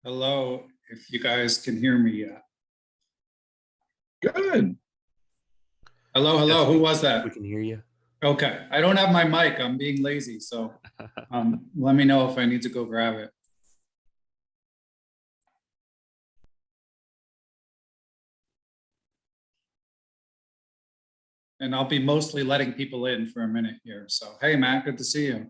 Hello, if you guys can hear me yet. Good. Hello, Yes, who was that? We can hear you. Okay, I don't have my mic. I'm being lazy, so let me know if I need to go grab it. And I'll be mostly letting people in for a minute here. So, hey, Matt, good to see you.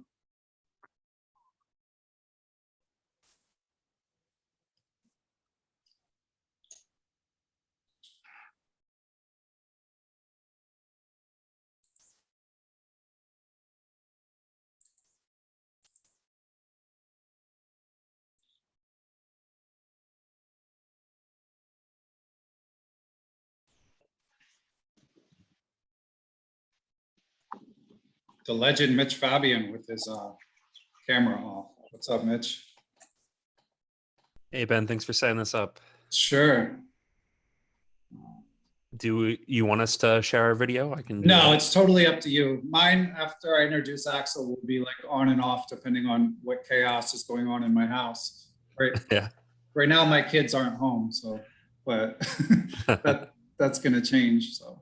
The legend Mitch Fabian with his camera off. What's up, Mitch? Hey, Ben, thanks for setting this up. Sure. Do you want us to share our video? I can do No, that. it's totally up to you. Mine, after I introduce Axel, will be like on and off depending on what chaos is going on in my house. Right. Yeah. Right now, my kids aren't home, so but that's going to change. So.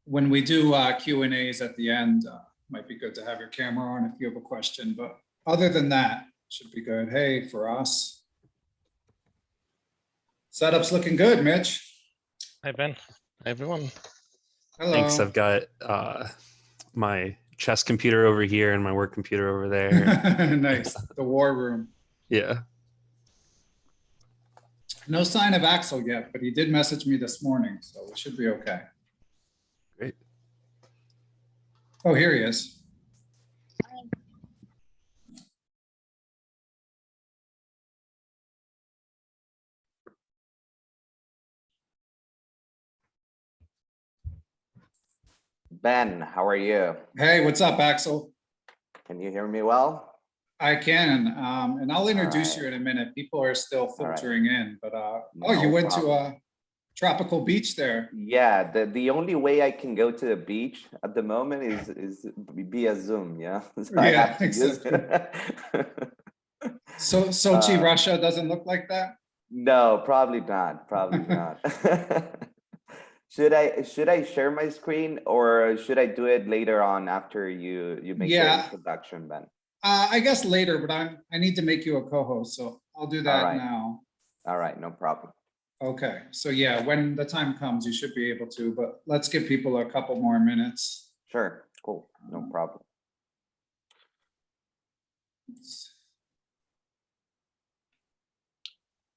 When we do Q&As at the end, might be good to have your camera on if you have a question. But other than that, should be good. Hey, for us. Setup's looking good, Mitch. Hi, Ben. Hi, everyone. Hello. Thanks. I've got my chess computer over here and my work computer over there. Nice. The war room. Yeah. No sign of Axel yet, but he did message me this morning, so we should be okay. Great. Oh, here he is. Ben, how are you? Hey, what's up, Axel? Can you hear me well? I can, and I'll introduce right. you in a minute. People are still filtering in, but oh, No you went to problem. a tropical beach there. Yeah, the only way I can go to the beach at the moment is via Zoom, yeah? So I Yeah, have to use it. So Sochi, Russia doesn't look like that? No, probably not, probably not. Should I share my screen or should I do it later on after you make the introduction, Ben? I guess later, but I need to make you a co-host, so I'll do that now. All right, no problem. Okay, so yeah, when the time comes, you should be able to, but let's give people a couple more minutes. Sure, cool, no problem.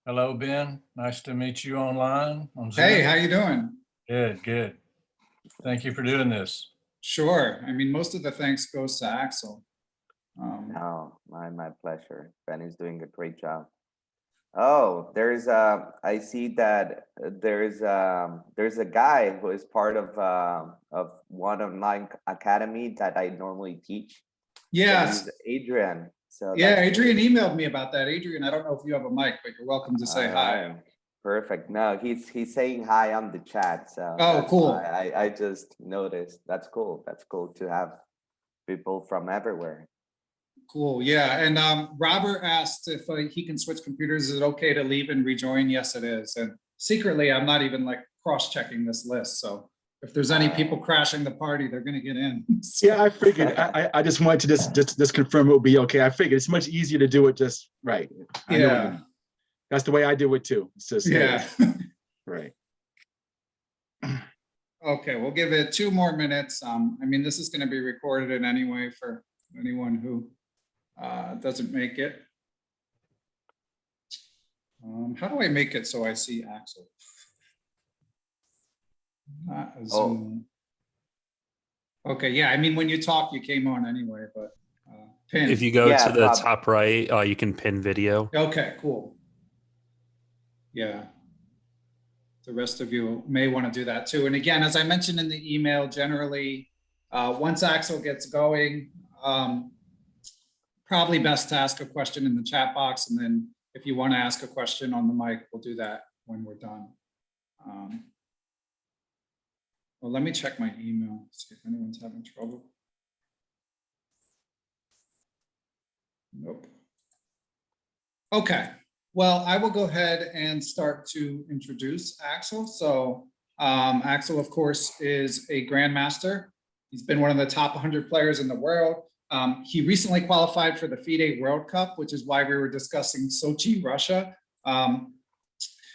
Hello, Ben. Nice to meet you online. On Zoom. Hey, how you doing? Good, good. Thank you for doing this. Sure. I mean, most of the thanks goes to Axel. Oh, my pleasure. Ben is doing a great job. Oh, I see that there's a guy who is part of one online academy that I normally teach. Yes. So Adrian. So yeah, Adrian emailed me about that. Adrian, I don't know if you have a mic, but you're welcome to say hi. Perfect. No, he's saying hi on the chat. So oh, cool. I just noticed. That's cool. That's cool to have people from everywhere. Cool. Yeah. And Robert asked if he can switch computers. Is it okay to leave and rejoin? Yes, it is. And secretly, I'm not even like cross-checking this list. So if there's any people crashing the party, they're going to get in. So. Yeah, I figured. I just wanted to just confirm it would be okay. I figured it's much easier to do it just right. I know that's the way I do it too. It's just right. Okay, we'll give it 2 more minutes. I mean, this is going to be recorded anyway for anyone who doesn't make it. How do I make it so I see Axel? Not a Zoom. Okay, yeah. I mean, when you talk, you came on anyway, but pin. If you go to the top right, you can pin video. Okay, cool. Yeah. The rest of you may want to do that too. And again, as I mentioned in the email, generally, once Axel gets going, probably best to ask a question in the chat box. And then if you want to ask a question on the mic, we'll do that when we're done. Well, let me check my email, see if anyone's having trouble. Nope. Okay, well, I will go ahead and start to introduce Axel. So Axel, of course, is a grandmaster. He's been one of the top 100 players in the world. He recently qualified for the FIDE World Cup, which is why we were discussing Sochi, Russia.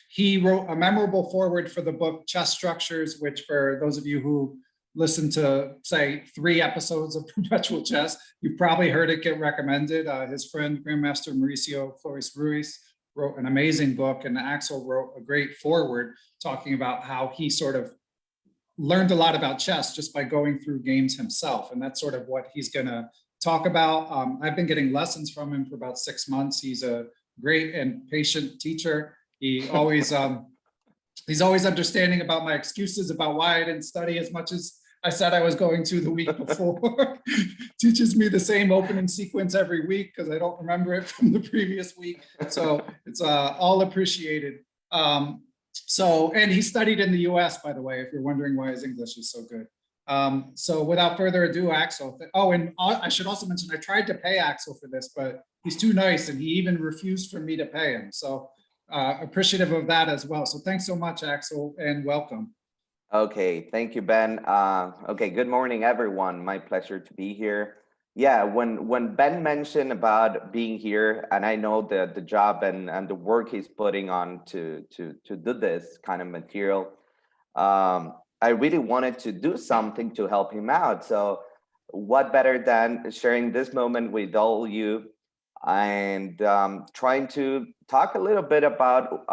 He wrote a memorable foreword for the book Chess Structures, which for those of you who listen to, say, 3 episodes of Perpetual Chess, you've probably heard it get recommended. His friend, Grandmaster Mauricio Flores Ruiz, wrote an amazing book, and Axel wrote a great foreword talking about how he sort of learned a lot about chess just by going through games himself. And that's sort of what he's gonna talk about. I've been getting lessons from him for about 6 months. He's a great and patient teacher. He always, he's always understanding about my excuses about why I didn't study as much as I said I was going to the week before. Teaches me the same opening sequence every week because I don't remember it from the previous week. So it's all appreciated. And he studied in the US, by the way, if you're wondering why his English is so good. So without further ado, Axel. Oh, and I should also mention, I tried to pay Axel for this, but he's too nice and he even refused for me to pay him. So appreciative of that as well. So thanks so much, Axel, and welcome. Okay, thank you, Ben. Okay, good morning, everyone. My pleasure to be here. Yeah, when Ben mentioned about being here, and I know the job and the work he's putting on to do this kind of material, I really wanted to do something to help him out. So what better than sharing this moment with all you and trying to talk a little bit about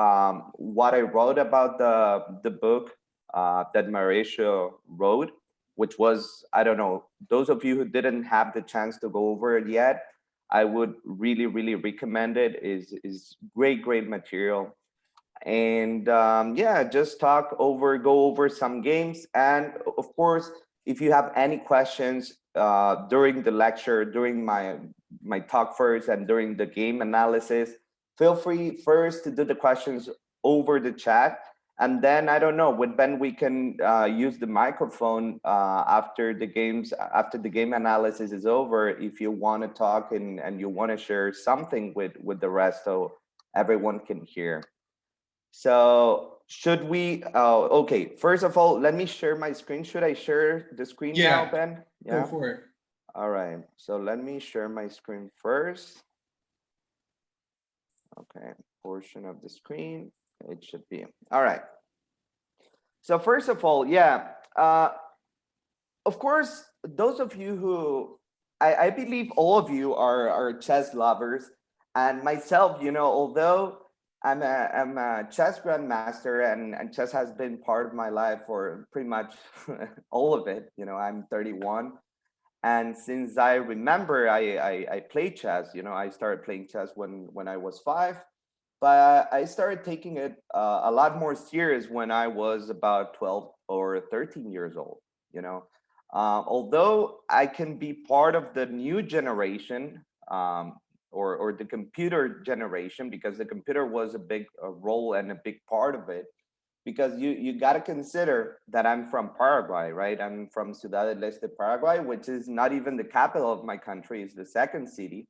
what I wrote about the book that Mauricio wrote, which was, I don't know, those of you who didn't have the chance to go over it yet, I would really, really recommend it. Is great material. And yeah, just go over some games. And of course, if you have any questions during the lecture, during my talk first and during the game analysis, feel free first to do the questions over the chat. And then, I don't know, with Ben, we can use the microphone after the game analysis is over, if you want to talk and you want to share something with the rest so everyone can hear. So should we, okay, first of all, let me share my screen. Should I share the screen now, Ben? Yeah, go for it. All right, so let me share my screen first. Okay, portion of the screen. It should be. All right. So first of all, yeah, of course, those of you who, I believe all of you are chess lovers, and myself, you know, although I'm a chess grandmaster and chess has been part of my life for pretty much all of it. You know, I'm 31. And since I remember, I play chess, you know, I started playing chess when I was 5. But I started taking it a lot more serious when I was about 12 or 13 years old, you know. Although I can be part of the new generation or the computer generation, because the computer was a big role and a big part of it, because you got to consider that I'm from Paraguay, right? I'm from Ciudad del Este, Paraguay, which is not even the capital of my country, it's the second city.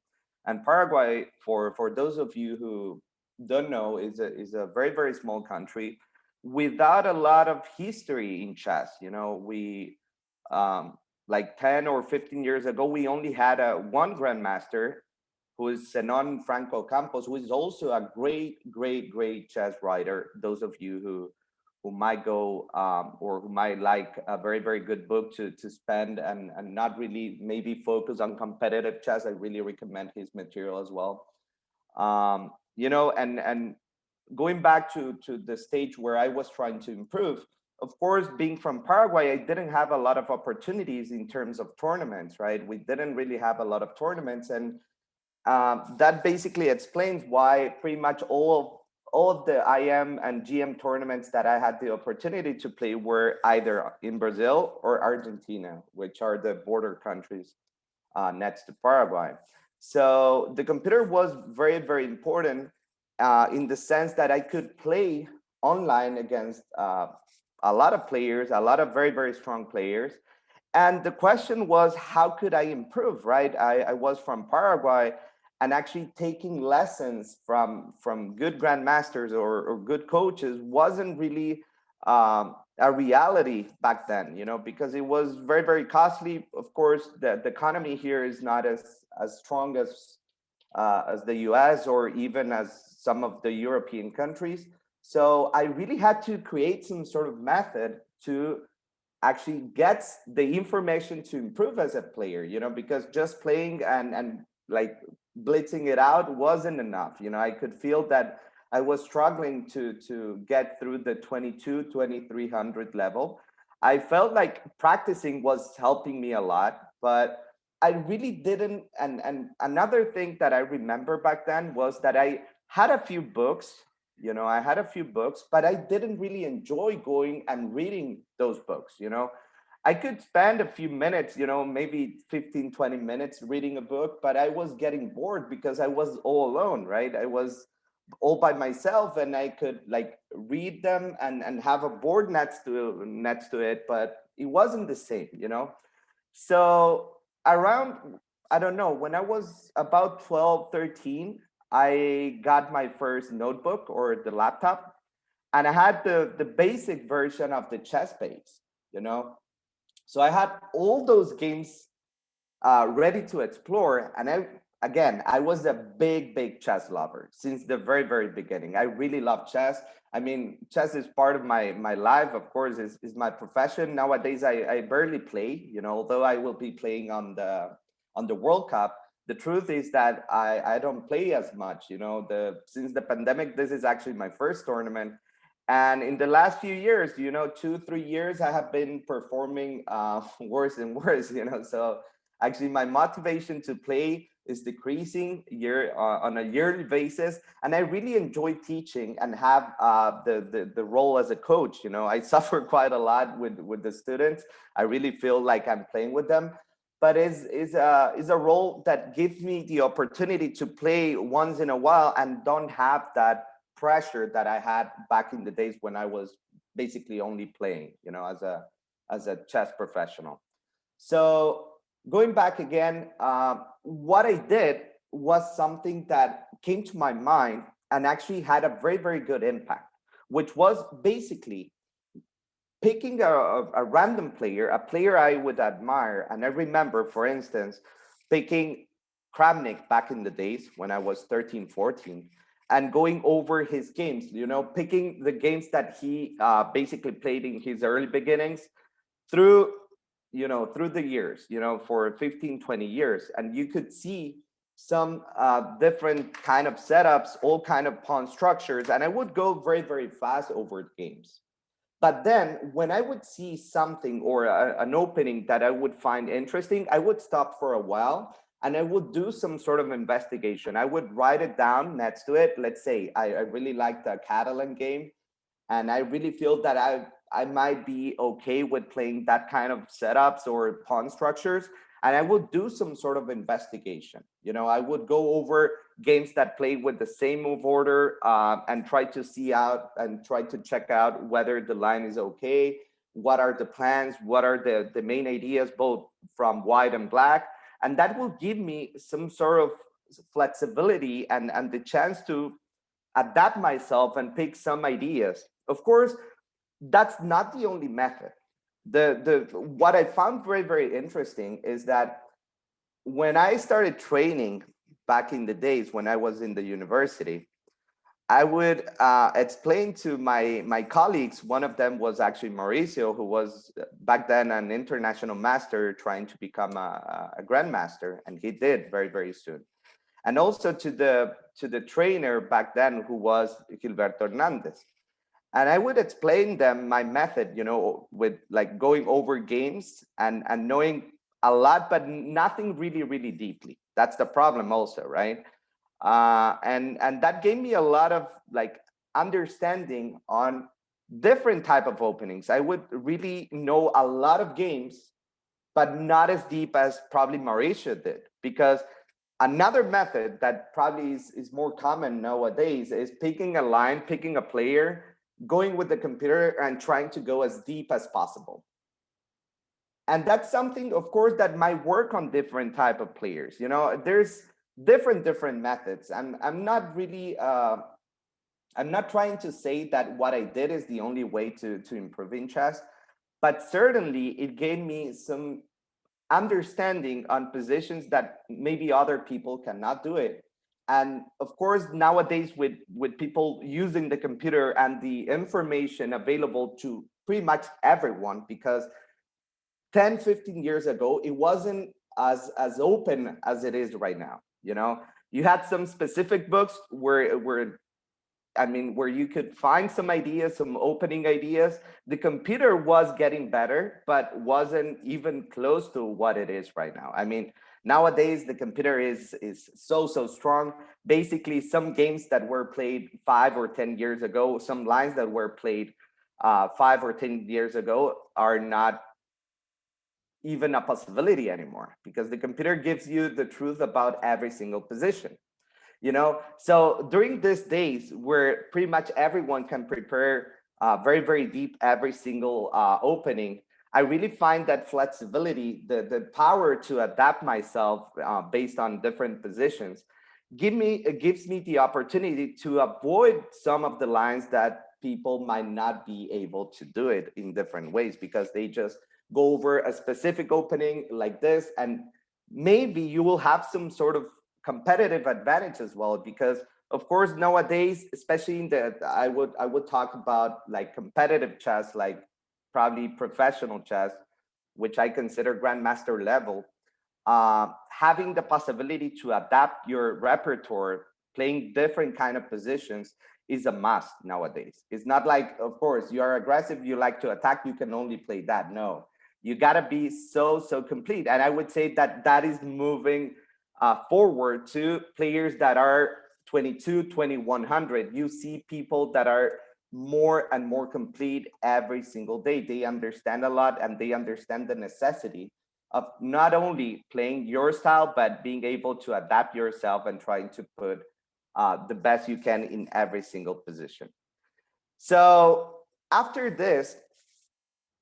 And Paraguay, for those of you who don't know, is a very small country without a lot of history in chess. You know, we like 10 or 15 years ago, we only had one grandmaster, who is Zenon Franco Campos, who is also a great chess writer. Those of you who might go or who might like a very good book to spend and not really maybe focus on competitive chess, I really recommend his material as well. You know, and going back to the stage where I was trying to improve, of course, being from Paraguay, I didn't have a lot of opportunities in terms of tournaments, right? We didn't really have a lot of tournaments, and that basically explains why pretty much all of the IM and GM tournaments that I had the opportunity to play were either in Brazil or Argentina, which are the border countries next to Paraguay. So the computer was very important in the sense that I could play online against a lot of players, a lot of very strong players. And the question was, how could I improve, right? I was from Paraguay, and actually taking lessons from good grandmasters or good coaches wasn't really a reality back then, because it was very, very costly. Of course, the economy here is not as strong as the US or even as some of the European countries. So I really had to create some sort of method to actually get the information to improve as a player, because just playing and like blitzing it out wasn't enough. I could feel that I was struggling to get through the 2300 level. I felt like practicing was helping me a lot, but I really didn't. And another thing that I remember back then was that I had a few books, but I didn't really enjoy going and reading those books. I could spend a few minutes, maybe 15, 20 minutes reading a book, but I was getting bored because I was all alone, right? I was all by myself, and I could like read them and have a board next to it, but it wasn't the same. So around, I don't know, when I was about 12, 13, I got my first notebook or the laptop, and I had the basic version of the chess base, So I had all those games ready to explore. And I was a big chess lover since the very, very beginning. I really love chess. I mean, chess is part of my life, of course, is my profession. Nowadays, I barely play, although I will be playing on the World Cup. The truth is that I don't play as much, since the pandemic, this is actually my first tournament. And in the last few years, 2-3 years, I have been performing worse and worse, so actually my motivation to play is decreasing on a yearly basis. And I really enjoy teaching and have the role as a coach. I suffer quite a lot with the students. I really feel like I'm playing with them, but is a role that gives me the opportunity to play once in a while and don't have that pressure that I had back in the days when I was basically only playing, as a chess professional. So going back again, what I did was something that came to my mind and actually had a very, very good impact, which was basically picking a random player, a player I would admire. And I remember, for instance, picking Kramnik back in the days when I was 13, 14, and going over his games, picking the games that he basically played in his early beginnings through the years, for 15, 20 years. And you could see some different kind of setups, all kind of pawn structures. And I would go very, very fast over games. But then when I would see something or an opening that I would find interesting, I would stop for a while and I would do some sort of investigation. I would write it down next to it. Let's say I really like the Catalan game, and I really feel that I might be okay with playing that kind of setups or pawn structures. And I would do some sort of investigation. I would go over games that play with the same move order and try to check out whether the line is okay. What are the plans? What are the main ideas, both from white and black? And that will give me some sort of flexibility and the chance to adapt myself and pick some ideas. Of course, that's not the only method. What I found very, very interesting is that when I started training back in the days when I was in the university, I would explain to my colleagues. One of them was actually Mauricio, who was back then an international master trying to become a grandmaster, and he did very, very soon. And also to the trainer back then, who was Gilberto Hernandez. And I would explain them my method, with like going over games and knowing a lot, but nothing really, really deeply. That's the problem also, right? And that gave me a lot of like understanding on different type of openings. I would really know a lot of games, but not as deep as probably Mauricio did. Because another method that probably is more common nowadays is picking a line, picking a player, going with the computer and trying to go as deep as possible. And that's something, of course, that might work on different type of players. different methods. I'm not really I'm not trying to say that what I did is the only way to improve in chess, but certainly it gave me some understanding on positions that maybe other people cannot do it. And of course, nowadays with people using the computer and the information available to pretty much everyone, because 10, 15 years ago, it wasn't as open as it is right now. You know, you had some specific books where where you could find some ideas, some opening ideas. The computer was getting better, but wasn't even close to what it is right now. I mean, nowadays the computer is so strong. Basically, some games that were played 5 or 10 years ago, some lines that were played 5 or 10 years ago are not even a possibility anymore, because the computer gives you the truth about every single position. You know, so during these days where pretty much everyone can prepare very deep every single opening, I really find that flexibility, the power to adapt myself based on different positions, gives me the opportunity to avoid some of the lines that people might not be able to do it in different ways, because they just go over a specific opening like this, and maybe you will have some sort of competitive advantage as well, because of course nowadays, especially in the I would talk about like competitive chess, like probably professional chess, which I consider grandmaster level. Having the possibility to adapt your repertoire, playing different kind of positions, is a must nowadays. It's not like, of course, you are aggressive, you like to attack, you can only play that. No, you got to be so complete. And I would say that that is moving forward to players that are 22, 2100. You see people that are more and more complete every single day. They understand a lot, and they understand the necessity of not only playing your style, but being able to adapt yourself and trying to put the best you can in every single position. So after this,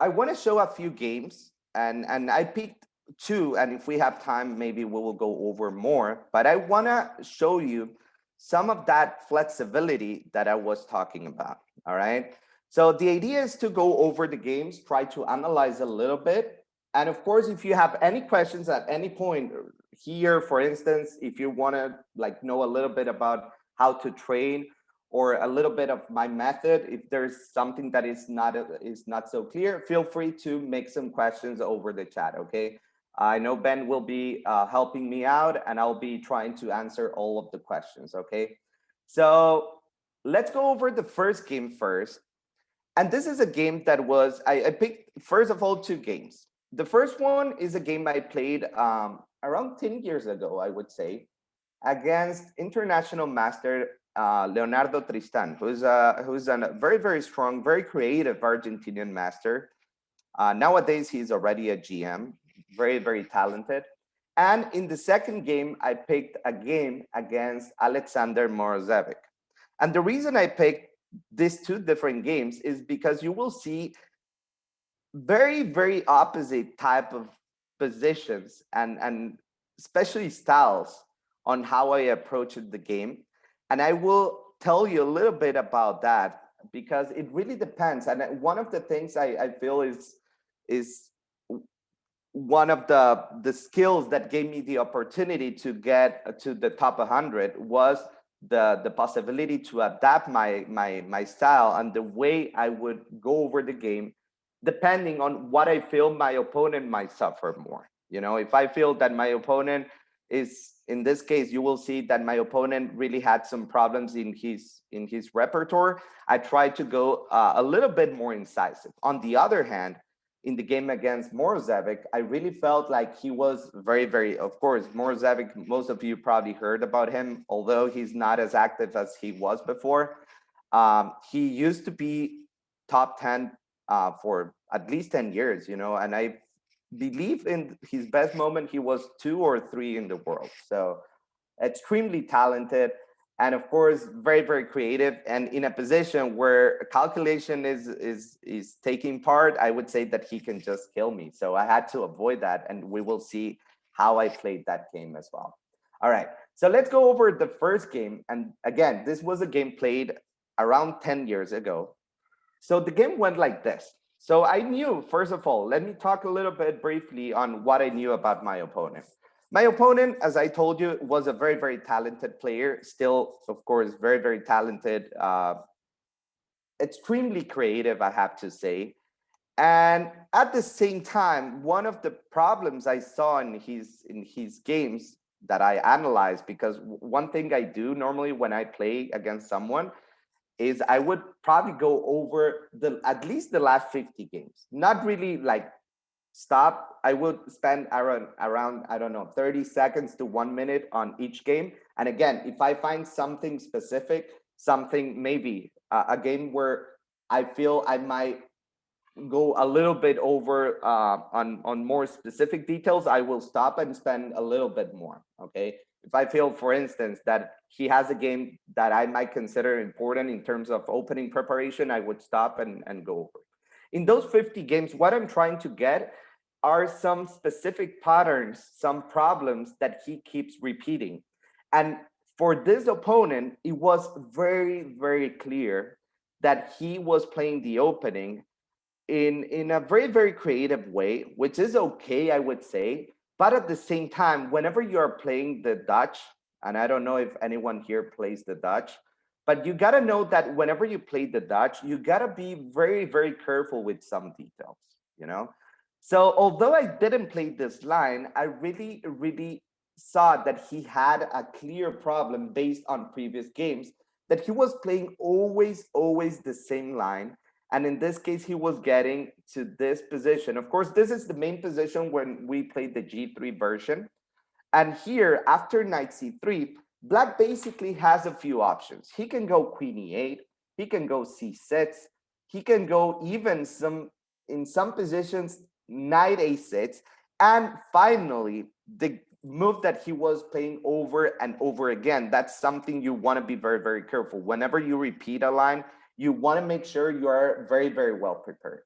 I want to show a few games, and I picked 2, and if we have time, maybe we will go over more, but I want to show you some of that flexibility that I was talking about. All right, so the idea is to go over the games, try to analyze a little bit, and of course, if you have any questions at any point here, for instance, if you want to like know a little bit about how to train, or a little bit of my method, if there's something that is not so clear, feel free to make some questions over the chat. Okay, I know Ben will be helping me out, and I'll be trying to answer all of the questions. Okay, so let's go over the first game first. And this is a game that was, I picked, first of all, 2 games. The first one is a game I played around 10 years ago, I would say, against international master Leonardo Tristan, who's a very strong, very creative Argentinian master. Nowadays, he's already a GM, very talented. And in the second game, I picked a game against Alexander Morozevich. And the reason I picked these 2 different games is because you will see very opposite type of positions and especially styles on how I approached the game. And I will tell you a little bit about that, because it really depends. And one of the things I feel is one of the skills that gave me the opportunity to get to the top 100 was the possibility to adapt my style and the way I would go over the game, depending on what I feel my opponent might suffer more. You know, if I feel that my opponent is, in this case, you will see that my opponent really had some problems in his repertoire, I tried to go a little bit more incisive. On the other hand, in the game against Morozevich, I really felt like he was very, of course, Morozevich, most of you probably heard about him, although he's not as active as he was before. He used to be top 10 for at least 10 years, you know, and I believe in his best moment, he was 2 or 3 in the world. So extremely talented. And of course, very creative, and in a position where calculation is taking part, I would say that he can just kill me. So I had to avoid that, and we will see how I played that game as well. All right, So let's go over the first game. And again, this was a game played around 10 years ago. So the game went like this. So I knew, first of all, let me talk a little bit briefly on what I knew about my opponent. My opponent, as I told you, was a very, very talented player. Still, of course, very, very talented. Extremely creative, I have to say. And at the same time, one of the problems I saw in his games that I analyzed, because one thing I do normally when I play against someone is I would probably go over at least the last 50 games. Not really like stop. I would spend around I don't know, 30 seconds to 1 minute on each game. And again, if I find something specific, something maybe a game where I feel I might go a little bit over on more specific details, I will stop and spend a little bit more. Okay. If I feel, for instance, that he has a game that I might consider important in terms of opening preparation, I would stop and go over. In those 50 games, what I'm trying to get are some specific patterns, some problems that he keeps repeating. And for this opponent, it was very, very clear that he was playing the opening in a very, very creative way, which is okay, I would say. But at the same time, whenever you are playing the Dutch, and I don't know if anyone here plays the Dutch, but you got to know that whenever you play the Dutch, you got to be very, very careful with some details, you know? So although I didn't play this line, I really, really saw that he had a clear problem based on previous games, that he was playing always the same line. And in this case, he was getting to this position. Of course, this is the main position when we played the G3 version. And here, after knight C3, Black basically has a few options. He can go Queen E8, he can go C6, he can go even in some positions, Knight A6. And finally, the move that he was playing over and over again, that's something you want to be very, very careful. Whenever you repeat a line, you want to make sure you are very, very well prepared.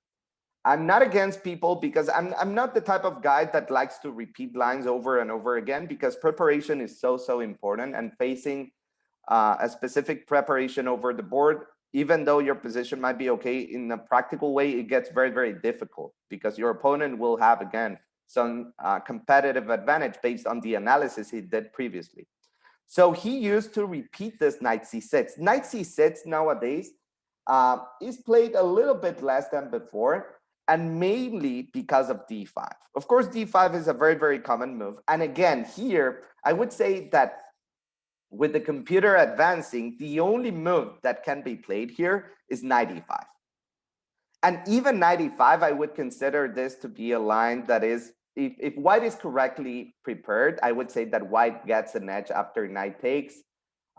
I'm not against people because I'm not the type of guy that likes to repeat lines over and over again, because preparation is so important, and facing a specific preparation over the board, even though your position might be okay, in a practical way, it gets very, very difficult because your opponent will have, again, some competitive advantage based on the analysis he did previously. So he used to repeat this Knight C6. Knight C6 nowadays is played a little bit less than before, and mainly because of D5. Of course, D5 is a very, very common move. And again, here, I would say that with the computer advancing, the only move that can be played here is Knight E5. And even Knight E5, I would consider this to be a line that is, if white is correctly prepared, I would say that white gets an edge after knight takes,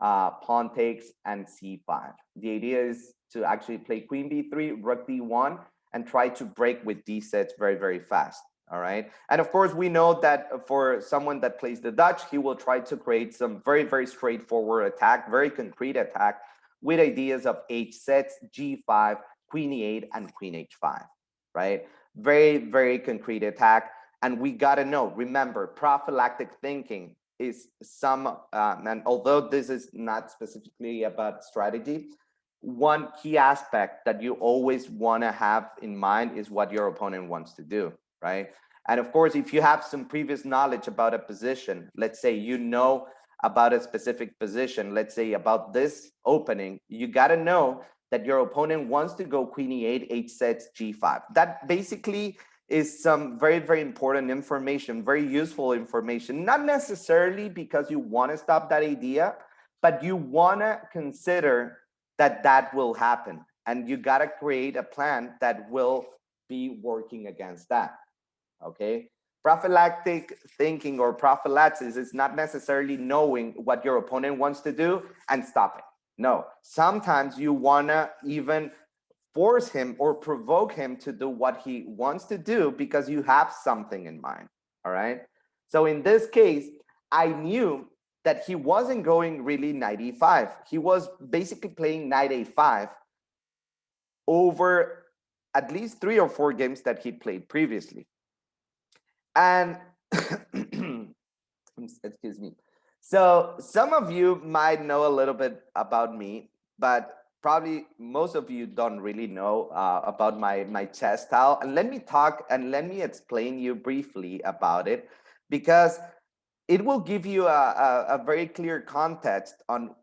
pawn takes, and C5. The idea is to actually play Queen B3, Rook D1, and try to break with D sets very, very fast. All right. And of course, we know that for someone that plays the Dutch, he will try to create some very, very straightforward attack, very concrete attack with ideas of H sets, G5, Queen E8, and Queen H5. Right. Very, very concrete attack. And we got to know, remember, prophylactic thinking is and although this is not specifically about strategy, one key aspect that you always want to have in mind is what your opponent wants to do, right? And of course, if you have some previous knowledge about a position, let's say you know about a specific position, let's say about this opening, you got to know that your opponent wants to go Queen E8, H sets, G5. That basically is some very, very important information, very useful information, not necessarily because you want to stop that idea, but you want to consider that will happen. And you got to create a plan that will be working against that, okay? Prophylactic thinking or prophylaxis is not necessarily knowing what your opponent wants to do and stop it. No, sometimes you want to even force him or provoke him to do what he wants to do because you have something in mind, all right? So in this case, I knew that he wasn't going really Knight E5. He was basically playing Knight A5 over at least 3 or 4 games that he played previously. And excuse me. So some of you might know a little bit about me, but probably most of you don't really know about my chess style. And let me talk and let me explain you briefly about it, because it will give you a very clear context on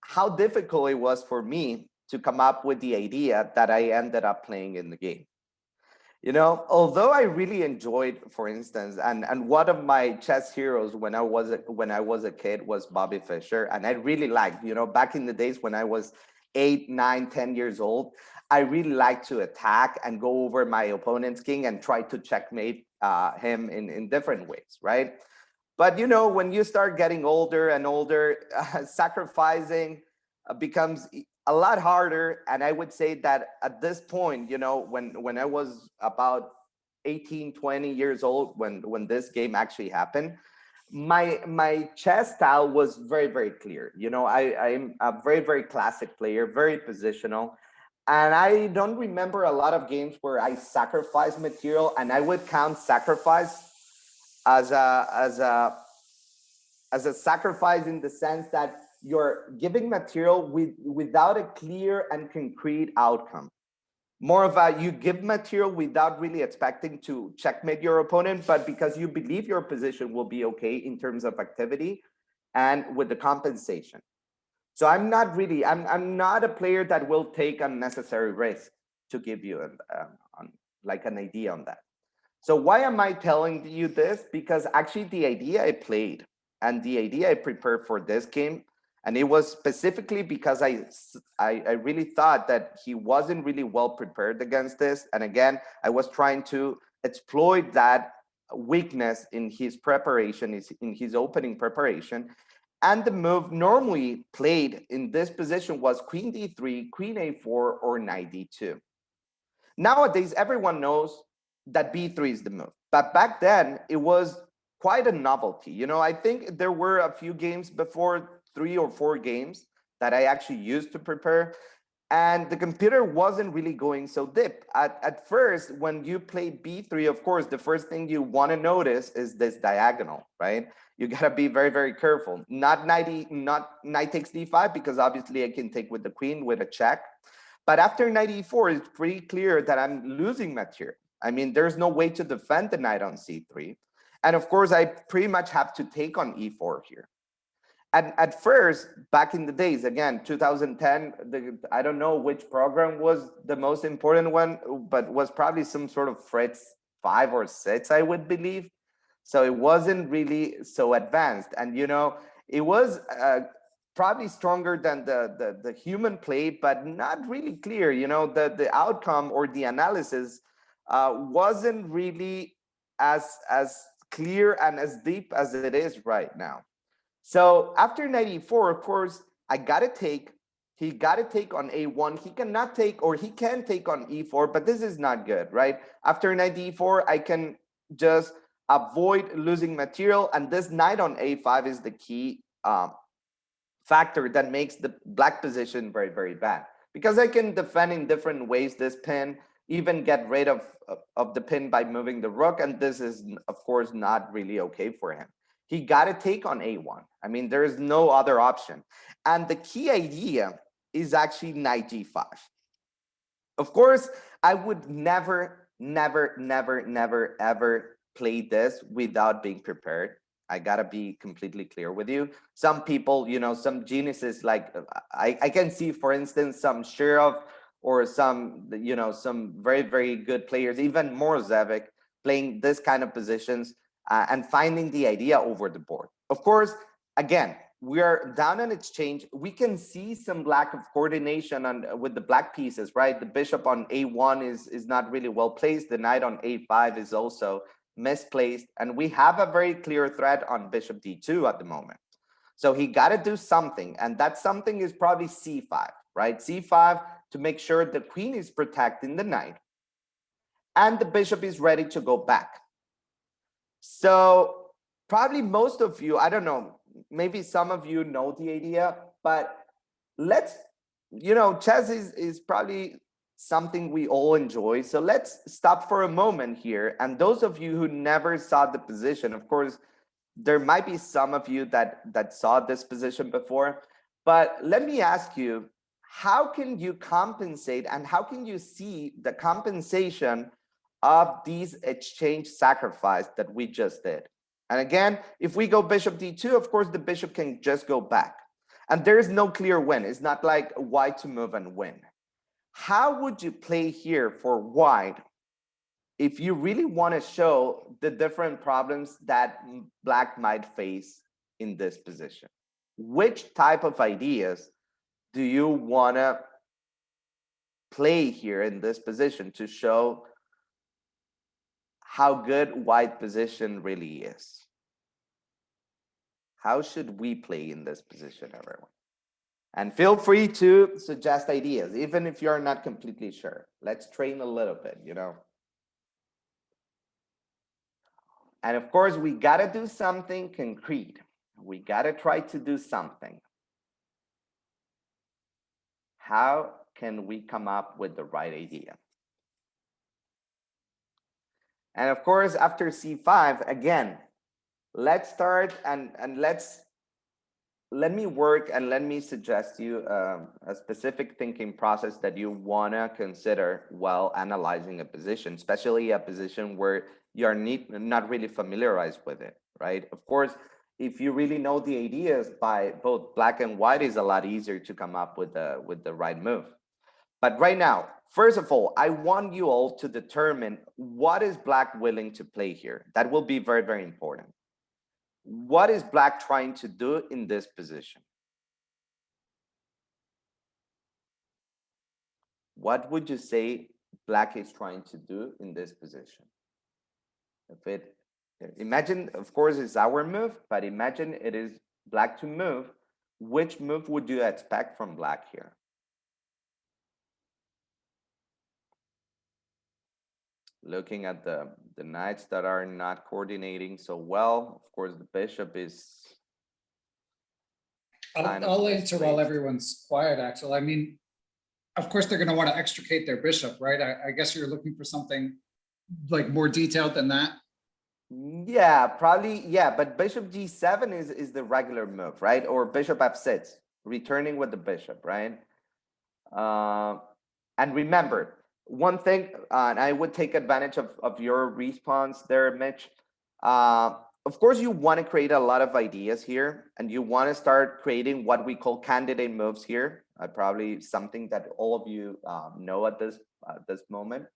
how difficult it was for me to come up with the idea that I ended up playing in the game. You know, although I really enjoyed, for instance, and one of my chess heroes when I was a kid was Bobby Fischer, and I really liked, you know, back in the days when I was 8, 9, 10 years old, I really liked to attack and go over my opponent's king and try to checkmate him in different ways, right? But you know, when you start getting older and older, sacrificing becomes a lot harder. And I would say that at this point, you know, when I was about 18, 20 years old, when this game actually happened, my chess style was very, very clear. You know, I'm a very, very classic player, very positional. And I don't remember a lot of games where I sacrificed material, and I would count sacrifice as a sacrifice in the sense that you're giving material without a clear and concrete outcome. More of a, you give material without really expecting to checkmate your opponent, but because you believe your position will be okay in terms of activity and with the compensation. So I'm not a player that will take unnecessary risk to give you like an idea on that. So why am I telling you this? Because actually the idea I played and the idea I prepared for this game, and it was specifically because I really thought that he wasn't really well prepared against this. And again, I was trying to exploit that weakness in his preparation, in his opening preparation. And the move normally played in this position was queen d3, queen a4, or knight d2. Nowadays, everyone knows that b3 is the move. But back then, it was quite a novelty. You know, I think there were a few games before, 3 or 4 games that I actually used to prepare. And the computer wasn't really going so deep. At first, when you play b3, of course, the first thing you want to notice is this diagonal, right? You got to be very, very careful. Not knight takes d5, because obviously I can take with the queen with a check. But after knight e4, it's pretty clear that I'm losing material. I mean, there's no way to defend the knight on c3. And of course, I pretty much have to take on e4 here. And at first, back in the days, again, 2010, I don't know which program was the most important one, but was probably some sort of Fritz 5 or 6, I would believe. So it wasn't really so advanced. And, you know, it was probably stronger than the human play, but not really clear. You know, the outcome or the analysis wasn't really as clear and as deep as it is right now. So after knight e4, of course, he got to take on a1. He cannot take, or he can take on e4, but this is not good, right? After knight e4, I can just avoid losing material, and this knight on a5 is the key factor that makes the black position very, very bad, because I can defend in different ways this pin, even get rid of the pin by moving the rook, and this is, of course, not really okay for him. He got to take on a1. I mean, there is no other option. And the key idea is actually knight g5. Of course, I would never, ever play this without being prepared. I gotta be completely clear with you. Some people, you know, some geniuses, like I can see, for instance, some Shirov or some, you know, some very, very good players, even Morozevich, playing this kind of positions and finding the idea over the board. Of course, again, we are down on exchange. We can see some lack of coordination with the black pieces, right? The bishop on a1 is not really well placed. The knight on a5 is also misplaced. And we have a very clear threat on bishop d2 at the moment. So he got to do something. And that something is probably c5, right? c5 to make sure the queen is protecting the knight. And the bishop is ready to go back. So probably most of you, I don't know, maybe some of you know the idea, but let's, you know, chess is probably something we all enjoy. So let's stop for a moment here. And those of you who never saw the position, of course, there might be some of you that saw this position before, but let me ask you, how can you compensate and how can you see the compensation of these exchange sacrifice that we just did? And again, if we go bishop d2, of course, the bishop can just go back. And there is no clear win. It's not like white to move and win. How would you play here for white if you really want to show the different problems that black might face in this position? Which type of ideas do you want to play here in this position to show how good white position really is? How should we play in this position, everyone? And feel free to suggest ideas, even if you're not completely sure. Let's train a little bit, you know. And of course, we got to do something concrete. We got to try to do something. How can we come up with the right idea? And of course, after c5, again, let's start and let me work and let me suggest you a specific thinking process that you want to consider while analyzing a position, especially a position where you're not really familiarized with it, right? Of course, if you really know the ideas by both black and white, is a lot easier to come up with the right move. But right now, first of all, I want you all to determine what is black willing to play here. That will be very, very important. What is black trying to do in this position? What would you say black is trying to do in this position? Imagine, of course, it's our move, but imagine it is black to move. Which move would you expect from black here? Looking at the knights that are not coordinating so well, of course, the bishop is. I'll answer while everyone's quiet, Axel. I mean, of course, they're going to want to extricate their bishop, right? I guess you're looking for something like more detailed than that. Yeah, probably. Yeah, but bishop g7 is the regular move, right? Or bishop f6, returning with the bishop, right? And remember, one thing, and I would take advantage of your response there, Mitch. Of course, you want to create a lot of ideas here, and you want to start creating what we call candidate moves here. Probably something that all of you know at this moment.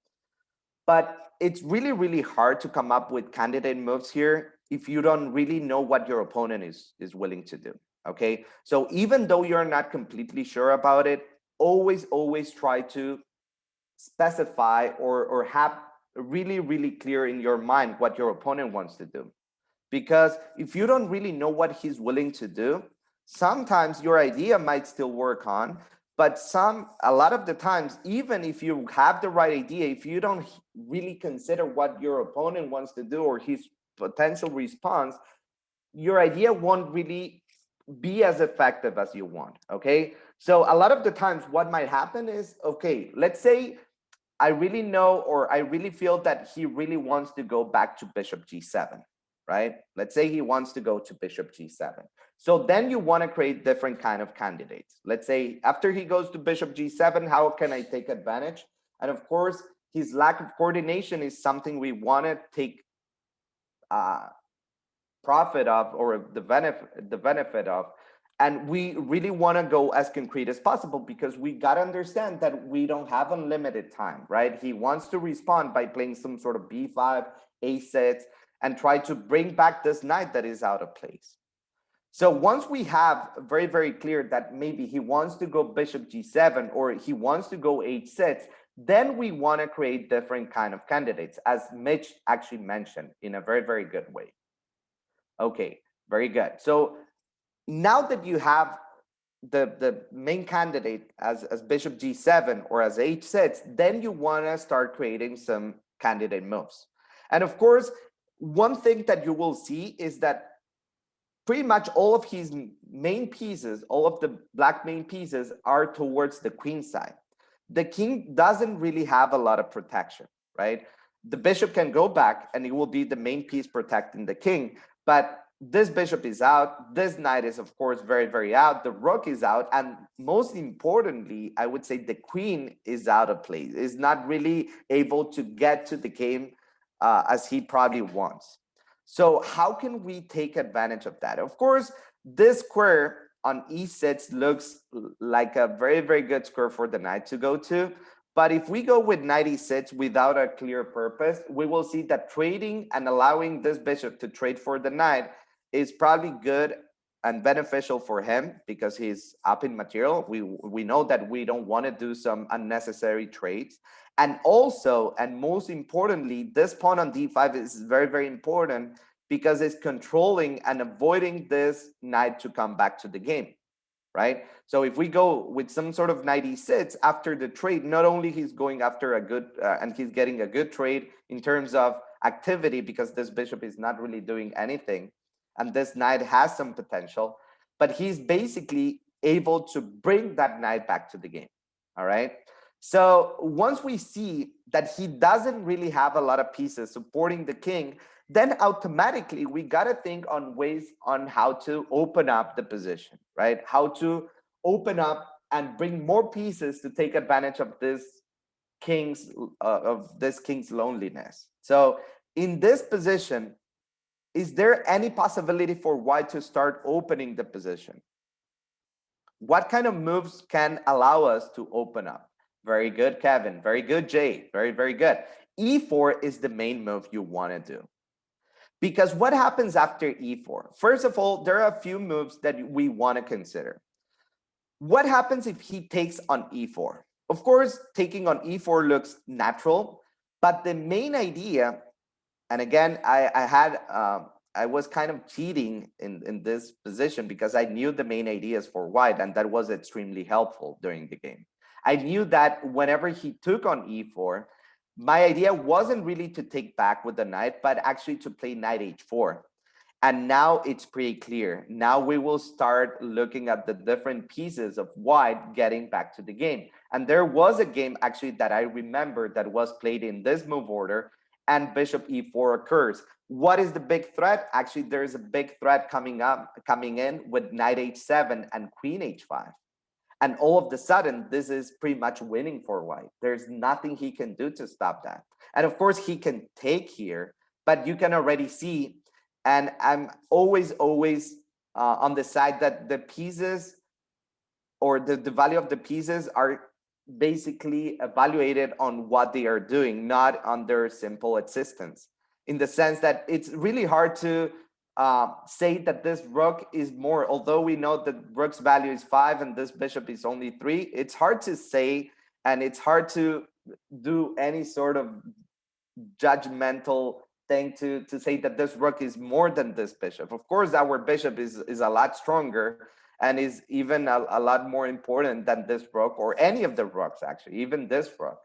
But it's really, really hard to come up with candidate moves here if you don't really know what your opponent is willing to do. Okay, so even though you're not completely sure about it, always try to specify or have really, really clear in your mind what your opponent wants to do. Because if you don't really know what he's willing to do, sometimes your idea might still work on, but a lot of the times, even if you have the right idea, if you don't really consider what your opponent wants to do or his potential response, your idea won't really be as effective as you want, okay? So a lot of the times what might happen is, okay, let's say I really know, or I really feel that he really wants to go back to bishop g7, right? Let's say he wants to go to bishop g7. So then you want to create different kind of candidates. Let's say after he goes to bishop g7, how can I take advantage? And of course, his lack of coordination is something we want to take profit of, or the benefit of. And we really want to go as concrete as possible, because we got to understand that we don't have unlimited time, right? He wants to respond by playing some sort of b5, a6, and try to bring back this knight that is out of place. So once we have very, very clear that maybe he wants to go bishop g7 or he wants to go h6, then we want to create different kind of candidates, as Mitch actually mentioned in a very, very good way. Okay, very good. So now that you have the main candidate as bishop g7 or as h6, then you want to start creating some candidate moves. And of course, one thing that you will see is that pretty much all of his main pieces, all of the black main pieces, are towards the queen side. The king doesn't really have a lot of protection, right? The bishop can go back and it will be the main piece protecting the king, but this bishop is out. This knight is, of course, very, very out. The rook is out. And most importantly, I would say the queen is out of place, is not really able to get to the game as he probably wants. So how can we take advantage of that? Of course, this square on e6 looks like a very, very good square for the knight to go to. But if we go with knight e6 without a clear purpose, we will see that trading and allowing this bishop to trade for the knight is probably good and beneficial for him because he's up in material. We know that we don't want to do some unnecessary trades. And also, and most importantly, this pawn on d5 is very, very important because it's controlling and avoiding this knight to come back to the game, right? So if we go with some sort of knight e6 after the trade, not only he's going after a good, and he's getting a good trade in terms of activity because this bishop is not really doing anything, and this knight has some potential, but he's basically able to bring that knight back to the game, all right? So once we see that he doesn't really have a lot of pieces supporting the king, then automatically we got to think on ways on how to open up the position, right? How to open up and bring more pieces to take advantage of this king's loneliness. So in this position, is there any possibility for white to start opening the position? What kind of moves can allow us to open up? Very good, Kevin. Very good, Jay. Very, very good. E4 is the main move you want to do. Because what happens after e4? First of all, there are a few moves that we want to consider. What happens if he takes on e4? Of course, taking on e4 looks natural, but the main idea, and again, I was kind of cheating in this position because I knew the main ideas for white, and that was extremely helpful during the game. I knew that whenever he took on e4, my idea wasn't really to take back with the knight, but actually to play knight h4. And now it's pretty clear. Now we will start looking at the different pieces of white getting back to the game. And there was a game actually that I remember that was played in this move order, and bishop e4 occurs. What is the big threat? Actually, there's a big threat coming in with knight h7 and queen h5. And all of the sudden, this is pretty much winning for white. There's nothing he can do to stop that. And of course, he can take here, but you can already see, and I'm always on the side that the pieces or the value of the pieces are basically evaluated on what they are doing, not on their simple existence. In the sense that it's really hard to say that this rook is more, although we know that rook's value is 5 and this bishop is only 3, it's hard to say, and it's hard to do any sort of judgmental thing to say that this rook is more than this bishop. Of course, our bishop is a lot stronger and is even a lot more important than this rook or any of the rooks, actually, even this rook.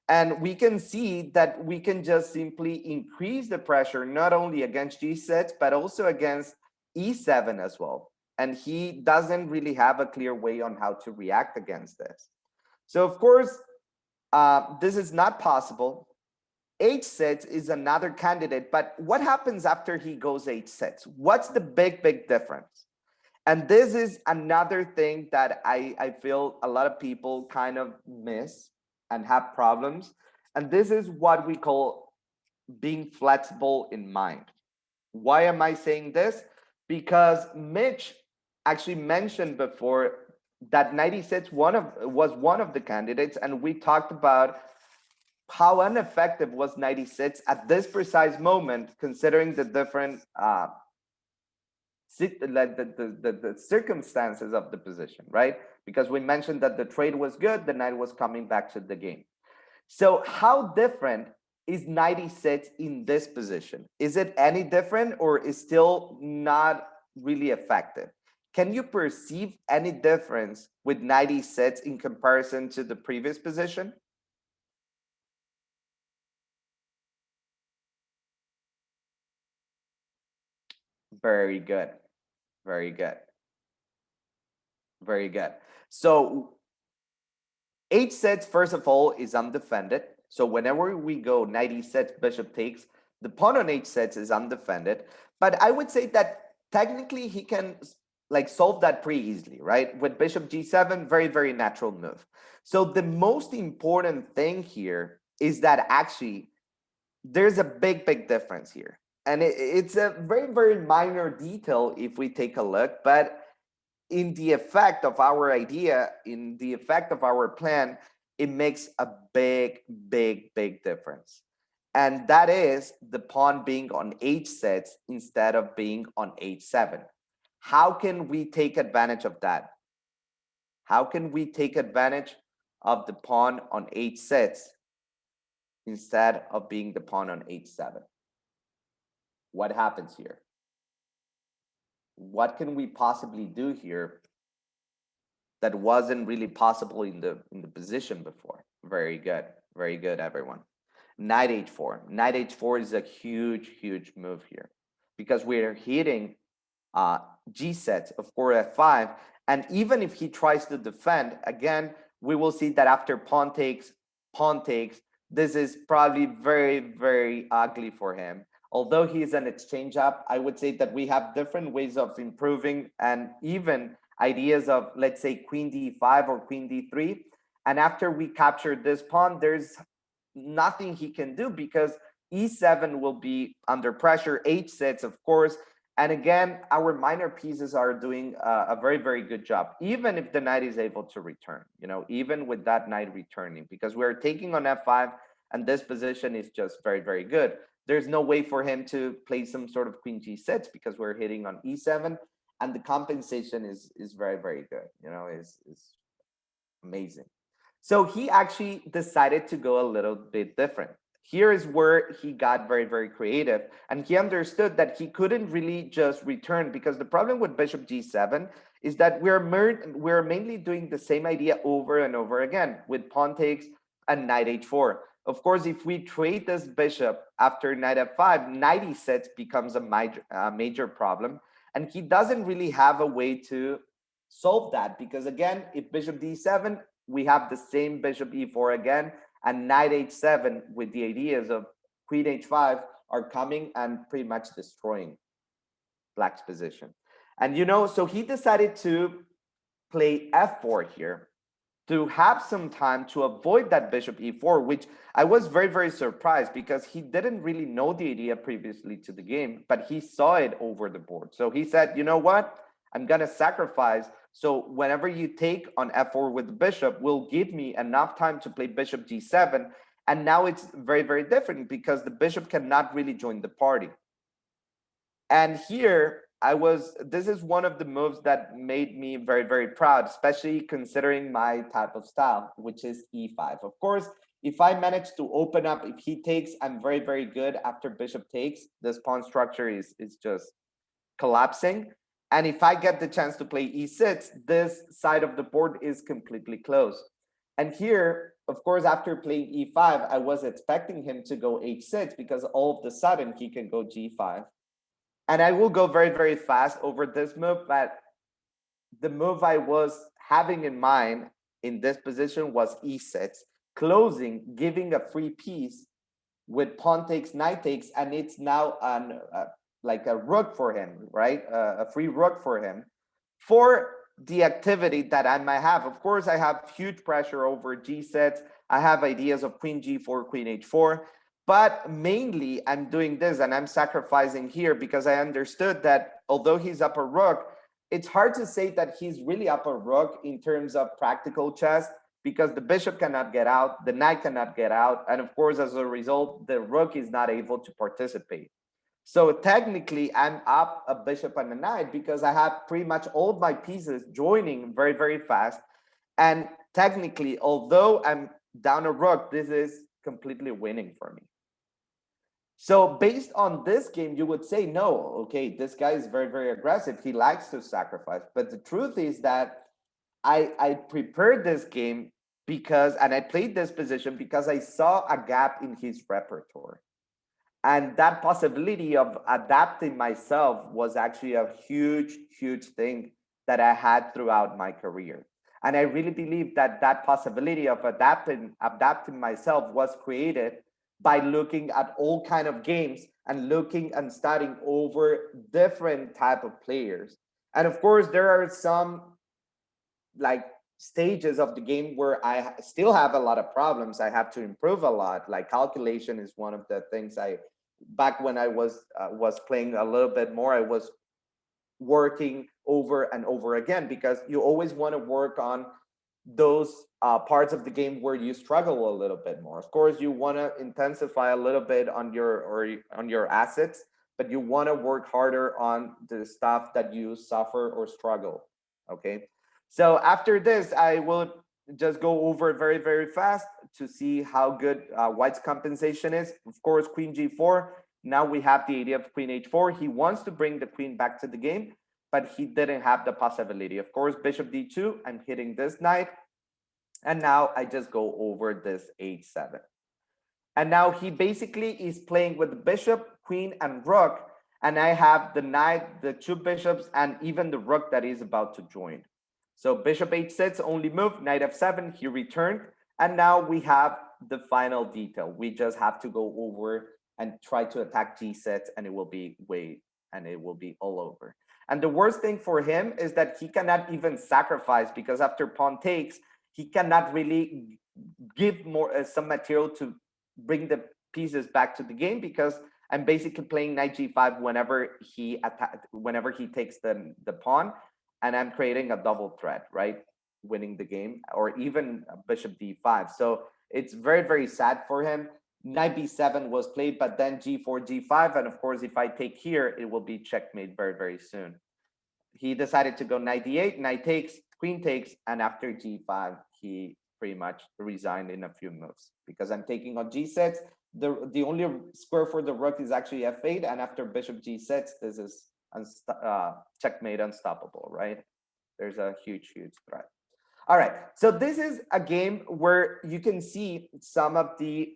And we can see that we can just simply increase the pressure, not only against g6, but also against e7 as well. And he doesn't really have a clear way on how to react against this. So of course, this is not possible. h6 is another candidate, but what happens after he goes h6? What's the big difference? And this is another thing that I feel a lot of people kind of miss and have problems. And this is what we call being flexible in mind. Why am I saying this? Because Mitch actually mentioned before that 96 was one of the candidates, and we talked about how ineffective was 96 at this precise moment, considering the different the circumstances of the position, right? Because we mentioned that the trade was good, the knight was coming back to the game. So how different is 96 in this position? Is it any different or is still not really effective? Can you perceive any difference with 96 in comparison to the previous position? Very good. Very good. Very good. So h6, first of all, is undefended. So whenever we go knight e6, bishop takes, the pawn on h6 is undefended. But I would say that technically he can like solve that pretty easily, right? With bishop g7, very, very natural move. So the most important thing here is that actually there's a big, big difference here. And it's a very, very minor detail if we take a look, but in the effect of our idea, in the effect of our plan, it makes a big, big, big difference. And that is the pawn being on h6 instead of being on h7. How can we take advantage of that? How can we take advantage of the pawn on h6 instead of being the pawn on h7? What happens here? What can we possibly do here that wasn't really possible in the position before? Very good, everyone. Knight h4. Knight h4 is a huge, huge move here because we're hitting g sets of course f5, and even if he tries to defend again, we will see that after pawn takes, this is probably very, very ugly for him. Although he's an exchange up, I would say that we have different ways of improving and even ideas of, let's say, queen d5 or queen d3. And after we capture this pawn, there's nothing he can do because e7 will be under pressure, h6, of course. And again, our minor pieces are doing a very, very good job, even if the knight is able to return, you know, even with that knight returning, because we're taking on f5 and this position is just very, very good. There's no way for him to play some sort of queen g6 because we're hitting on e7 and the compensation is very, very good, you know, is amazing. So he actually decided to go a little bit different. Here is where he got very, very creative, and he understood that he couldn't really just return, because the problem with bishop g7 is that we're mainly doing the same idea over and over again with pawn takes and knight h4. Of course, if we trade this bishop after knight f5, knight e6 becomes a major problem, and he doesn't really have a way to solve that, because again, if bishop d7, we have the same bishop e4 again, and knight h7 with the ideas of queen h5 are coming and pretty much destroying black's position. And you know, so he decided to play f4 here to have some time to avoid that bishop e4, which I was very, very surprised because he didn't really know the idea previously to the game, but he saw it over the board. So he said, you know what? I'm going to sacrifice. So whenever you take on f4 with the bishop, will give me enough time to play bishop g7. And now it's very, very different because the bishop cannot really join the party. And here this is one of the moves that made me very, very proud, especially considering my type of style, which is e5. Of course, if I manage to open up, if he takes, I'm very, very good. After bishop takes, this pawn structure is just collapsing. And if I get the chance to play e6, this side of the board is completely closed. And here, of course, after playing e5, I was expecting him to go h6 because all of a sudden he can go g5. And I will go very, very fast over this move, but the move I was having in mind in this position was e6, closing, giving a free piece with pawn takes, knight takes, and it's now like a rook for him, right? A free rook for him for the activity that I might have. Of course, I have huge pressure over g6. I have ideas of queen g4, queen h4. But mainly I'm doing this and I'm sacrificing here because I understood that although he's up a rook, it's hard to say that he's really up a rook in terms of practical chess because the bishop cannot get out, the knight cannot get out. And of course, as a result, the rook is not able to participate. So technically, I'm up a bishop and a knight because I have pretty much all of my pieces joining very, very fast. And technically, although I'm down a rook, this is completely winning for me. So based on this game, you would say, no, okay, this guy is very, very aggressive. He likes to sacrifice. But the truth is that I prepared this game because, and I played this position because I saw a gap in his repertoire. And that possibility of adapting myself was actually a huge, huge thing that I had throughout my career. And I really believe that that possibility of adapting myself was created by looking at all kind of games and looking and studying over different type of players. And of course, there are some like stages of the game where I still have a lot of problems. I have to improve a lot. Like calculation is one of the things back when I was playing a little bit more, I was working over and over again, because you always want to work on those parts of the game where you struggle a little bit more. Of course, you want to intensify a little bit on your assets, but you want to work harder on the stuff that you suffer or struggle. Okay. So after this, I will just go over very, very fast to see how good White's compensation is. Of course, Queen G4. Now we have the idea of Queen H4. He wants to bring the Queen back to the game, but he didn't have the possibility. Of course, Bishop D2, I'm hitting this knight. And now I just go over this H7. And now he basically is playing with the bishop, queen, and rook. And I have the knight, the 2 bishops, and even the rook that is about to join. So bishop H6, only move, knight F7, he returned. And now we have the final detail. We just have to go over and try to attack G6, and it will be it will be all over. And the worst thing for him is that he cannot even sacrifice, because after pawn takes, he cannot really give more some material to bring the pieces back to the game, because I'm basically playing knight G5 whenever he takes the pawn, and I'm creating a double threat, right? Winning the game, or even bishop D5. So it's very, very sad for him. Knight B7 was played, but then G4, G5. And of course, if I take here, it will be checkmate very, very soon. He decided to go knight D8, knight takes, queen takes, and after G5, he pretty much resigned in a few moves, because I'm taking on G6. The only square for the rook is actually F8, and after bishop G6, this is checkmate unstoppable, right? There's a huge, huge threat. All right, so this is a game where you can see some of the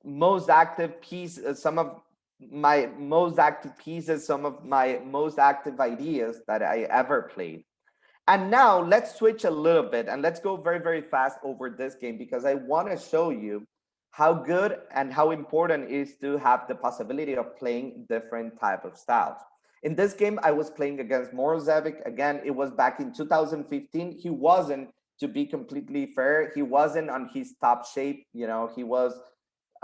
most active pieces, some of my most active pieces, some of my most active ideas that I ever played. And now let's switch a little bit and let's go very, very fast over this game, because I want to show you how good and how important it is to have the possibility of playing different type of styles. In this game, I was playing against Morozevich. Again, it was back in 2015. He wasn't, to be completely fair, he wasn't on his top shape. You know, he was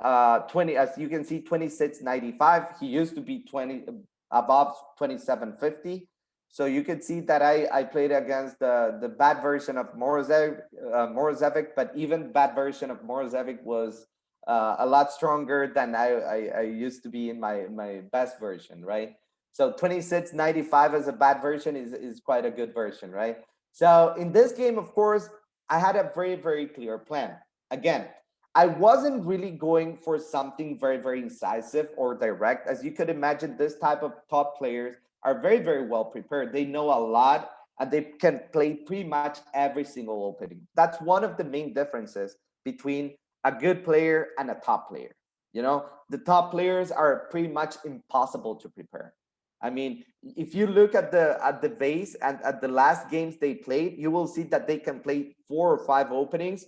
20, as you can see, 26.95. He used to be 20 above 27.50. So you could see that I played against the bad version of Morozevich, but even bad version of Morozevich was a lot stronger than I used to be in my best version, right? So 26.95 as a bad version is quite a good version, right? So in this game, of course, I had a very, very clear plan. Again, I wasn't really going for something very, very incisive or direct. As you could imagine, this type of top players are very, very well prepared. They know a lot and they can play pretty much every single opening. That's one of the main differences between a good player and a top player. You know, the top players are pretty much impossible to prepare. I mean, if you look at the base and at the last games they played, you will see that they can play 4 or 5 openings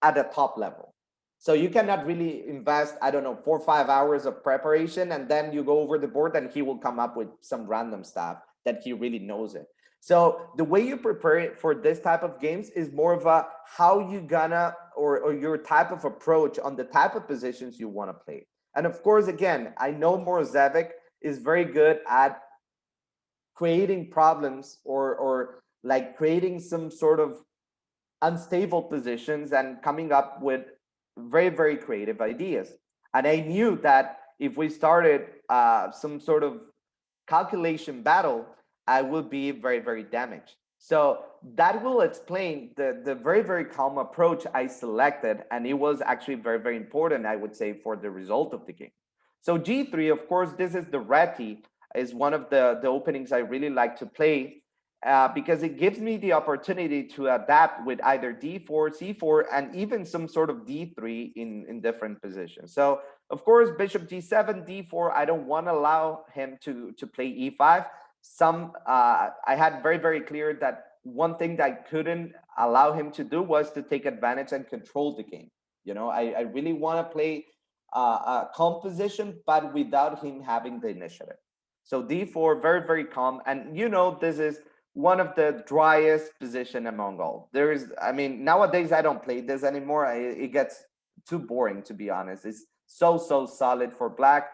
at a top level. So you cannot really invest, I don't know, 4 or 5 hours of preparation, and then you go over the board and he will come up with some random stuff that he really knows it. So the way you prepare it for this type of games is more of a how you gonna, or your type of approach on the type of positions you want to play. And of course, again, I know Morozevich is very good at creating problems or like creating some sort of unstable positions and coming up with very, very creative ideas. And I knew that if we started some sort of calculation battle, I would be very, very damaged. So that will explain the very, very calm approach I selected. And it was actually very, very important, I would say, for the result of the game. So G3, of course, this is the Reti, is one of the openings I really like to play because it gives me the opportunity to adapt with either D4, C4, and even some sort of D3 in different positions. So, of course, Bishop G7, D4, I don't want to allow him to play E5. I had very, very clear that one thing that I couldn't allow him to do was to take advantage and control the game. You know, I really want to play a calm position, but without him having the initiative. So d4, very, very calm. And you know, this is one of the driest position among all. There is, I mean, nowadays I don't play this anymore. It gets too boring, to be honest. It's so solid for black.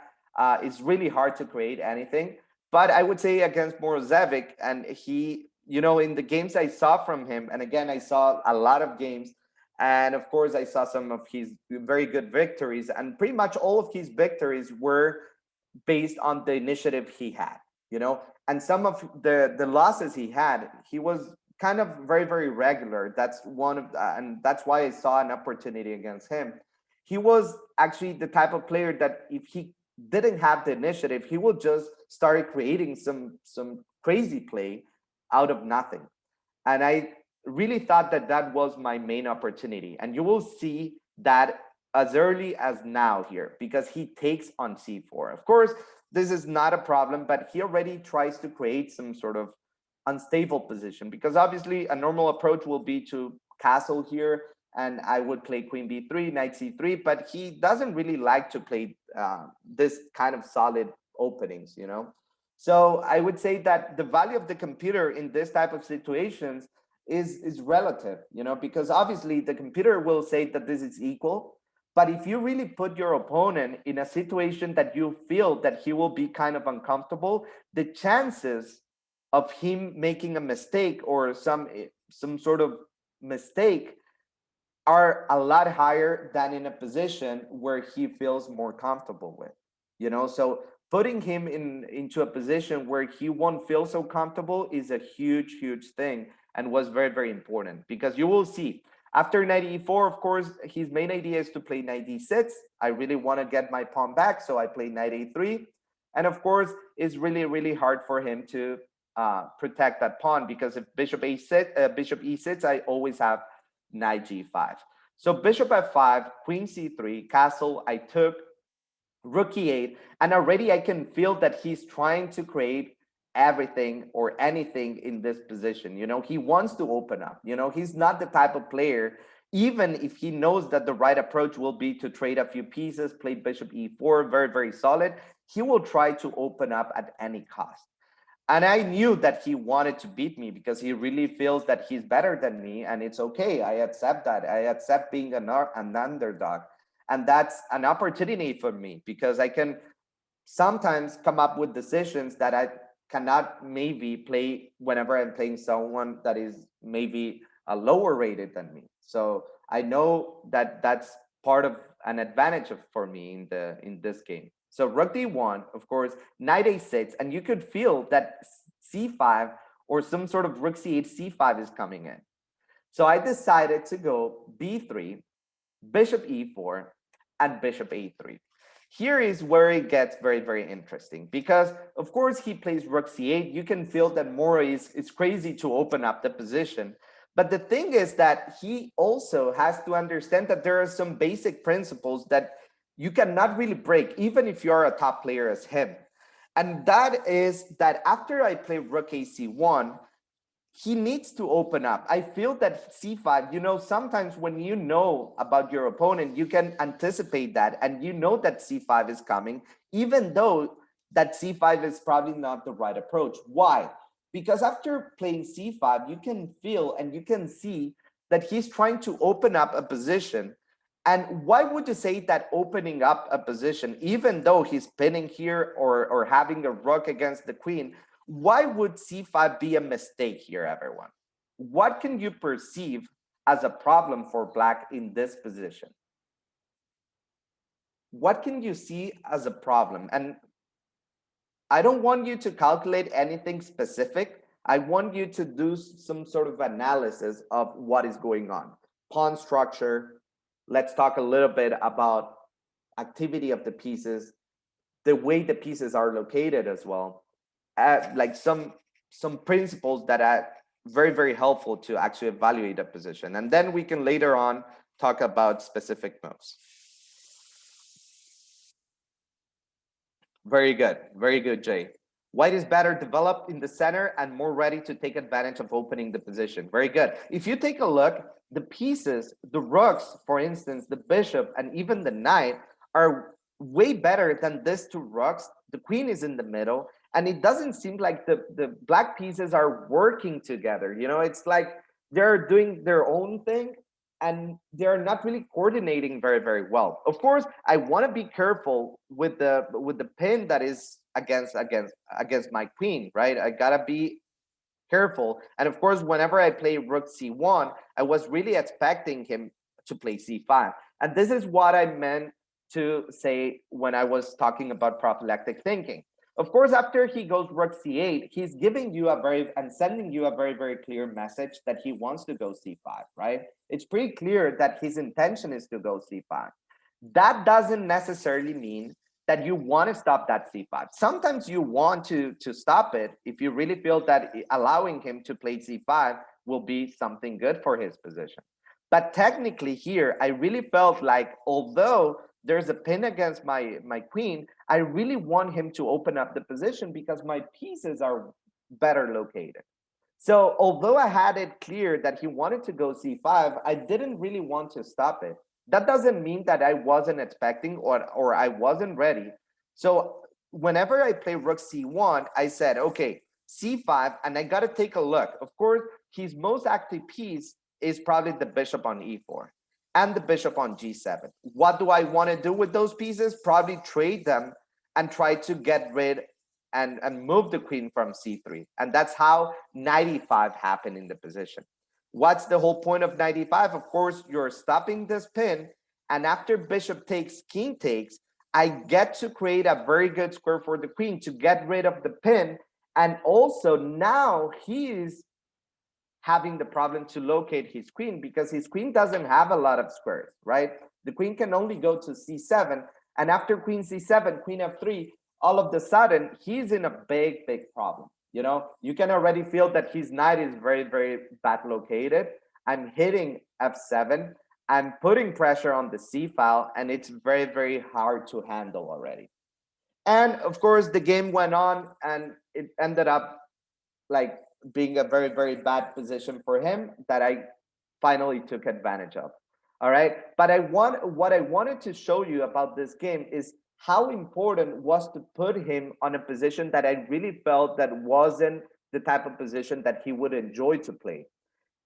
It's really hard to create anything. But I would say against Morozevich, and he, you know, in the games I saw from him, and again, I saw a lot of games, and of course, I saw some of his very good victories, and pretty much all of his victories were based on the initiative he had, you know, and some of the losses he had, he was kind of very, very regular. That's one of, and that's why I saw an opportunity against him. He was actually the type of player that if he didn't have the initiative, he would just start creating some crazy play out of nothing. And I really thought that that was my main opportunity. And you will see that as early as now here, because he takes on c4. Of course, this is not a problem, but he already tries to create some sort of unstable position, because obviously a normal approach will be to castle here, and I would play queen b3, knight c3, but he doesn't really like to play this kind of solid openings, you know? So I would say that the value of the computer in this type of situations is relative, you know, because obviously the computer will say that this is equal, but if you really put your opponent in a situation that you feel that he will be kind of uncomfortable, the chances of him making a mistake or some sort of mistake are a lot higher than in a position where he feels more comfortable with, you know? So putting him into a position where he won't feel so comfortable is a huge thing, and was very, very important, because you will see after knight e4, of course, his main idea is to play knight d6. I really want to get my pawn back, so I play knight a3. And of course, it's really, really hard for him to protect that pawn, because if bishop e6, I always have knight g5. So bishop f5, queen c3, castle, I took, rook e8, and already I can feel that he's trying to create everything or anything in this position. You know, he wants to open up. You know, he's not the type of player, even if he knows that the right approach will be to trade a few pieces, play bishop e4, very, very solid, he will try to open up at any cost. And I knew that he wanted to beat me, because he really feels that he's better than me, and it's okay. I accept that. I accept being an underdog. And that's an opportunity for me, because I can sometimes come up with decisions that I cannot maybe play whenever I'm playing someone that is maybe a lower rated than me. So I know that that's part of an advantage for me in this game. So rook d1, of course, knight a6, and you could feel that c5 or some sort of rook c8, c5 is coming in. So I decided to go b3, bishop e4, and bishop a3. Here is where it gets very, very interesting, because of course he plays rook c8. You can feel that Moro is crazy to open up the position. But the thing is that he also has to understand that there are some basic principles that you cannot really break, even if you're a top player as him. And that is that after I play rook ac1, he needs to open up. I feel that c5, you know, sometimes when you know about your opponent, you can anticipate that, and you know that c5 is coming, even though that c5 is probably not the right approach. Why? Because after playing c5, you can feel and you can see that he's trying to open up a position. And why would you say that opening up a position, even though he's pinning here or having a rook against the queen, why would c5 be a mistake here, everyone? What can you perceive as a problem for black in this position? What can you see as a problem? And I don't want you to calculate anything specific. I want you to do some sort of analysis of what is going on. Pawn structure. Let's talk a little bit about activity of the pieces, the way the pieces are located as well. Like some principles that are very, very helpful to actually evaluate a position. And then we can later on talk about specific moves. Very good, Jay. White is better developed in the center and more ready to take advantage of opening the position. Very good. If you take a look, the pieces, the rooks, for instance, the bishop and even the knight are way better than these two rooks. The queen is in the middle, and it doesn't seem like the black pieces are working together. You know, it's like they're doing their own thing and they're not really coordinating very, very well. Of course, I want to be careful with the pin that is against my queen, right? I gotta be careful. And of course, whenever I play rook c1, I was really expecting him to play c5. And this is what I meant to say when I was talking about prophylactic thinking. Of course, after he goes rook c8, he's giving you sending you a very, very clear message that he wants to go c5, right? It's pretty clear that his intention is to go c5. That doesn't necessarily mean that you want to stop that c5. Sometimes you want to stop it if you really feel that allowing him to play c5 will be something good for his position. But technically here, I really felt like, although there's a pin against my queen, I really want him to open up the position because my pieces are better located. So although I had it clear that he wanted to go c5, I didn't really want to stop it. That doesn't mean that I wasn't expecting or I wasn't ready. So whenever I play rook c1, I said, okay, c5, and I got to take a look. Of course, his most active piece is probably the bishop on e4 and the bishop on g7. What do I want to do with those pieces? Probably trade them and try to get rid and move the queen from c3. And that's how knight e5 happened in the position. What's the whole point of knight e5? Of course, you're stopping this pin. And after bishop takes, king takes, I get to create a very good square for the queen to get rid of the pin. And also now he's having the problem to locate his queen because his queen doesn't have a lot of squares, right? The queen can only go to c7. And after queen c7, queen f3, all of the sudden, he's in a big, big problem. You know, you can already feel that his knight is very, very bad located. I'm hitting f7. I'm putting pressure on the c file, and it's very, very hard to handle already. And of course, the game went on, and it ended up like being a very, very bad position for him that I finally took advantage of. All right. But what I wanted to show you about this game is how important was to put him on a position that I really felt that wasn't the type of position that he would enjoy to play.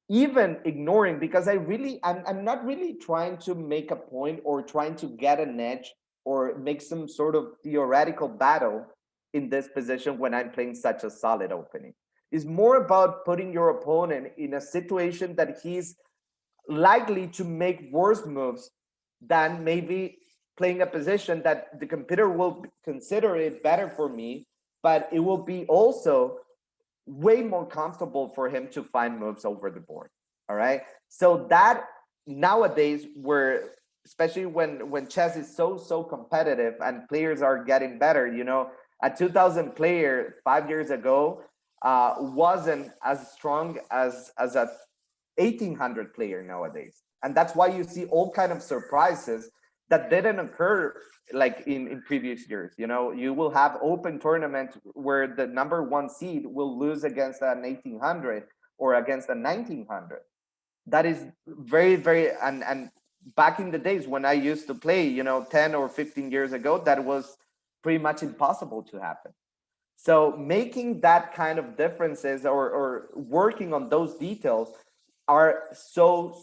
Even ignoring, because I'm not really trying to make a point or trying to get an edge or make some sort of theoretical battle in this position when I'm playing such a solid opening. It's more about putting your opponent in a situation that he's likely to make worse moves than maybe playing a position that the computer will consider it better for me, but it will be also way more comfortable for him to find moves over the board. All right. So that nowadays, where especially when chess is so competitive and players are getting better, you know, a 2000 player 5 years ago wasn't as strong as a 1800 player nowadays. And that's why you see all kind of surprises that didn't occur like in previous years. You know, you will have open tournaments where the #1 seed will lose against an 1800 or against a 1900. That is very, very, and back in the days when I used to play, you know, 10 or 15 years ago, that was pretty much impossible to happen. So making that kind of differences or working on those details are so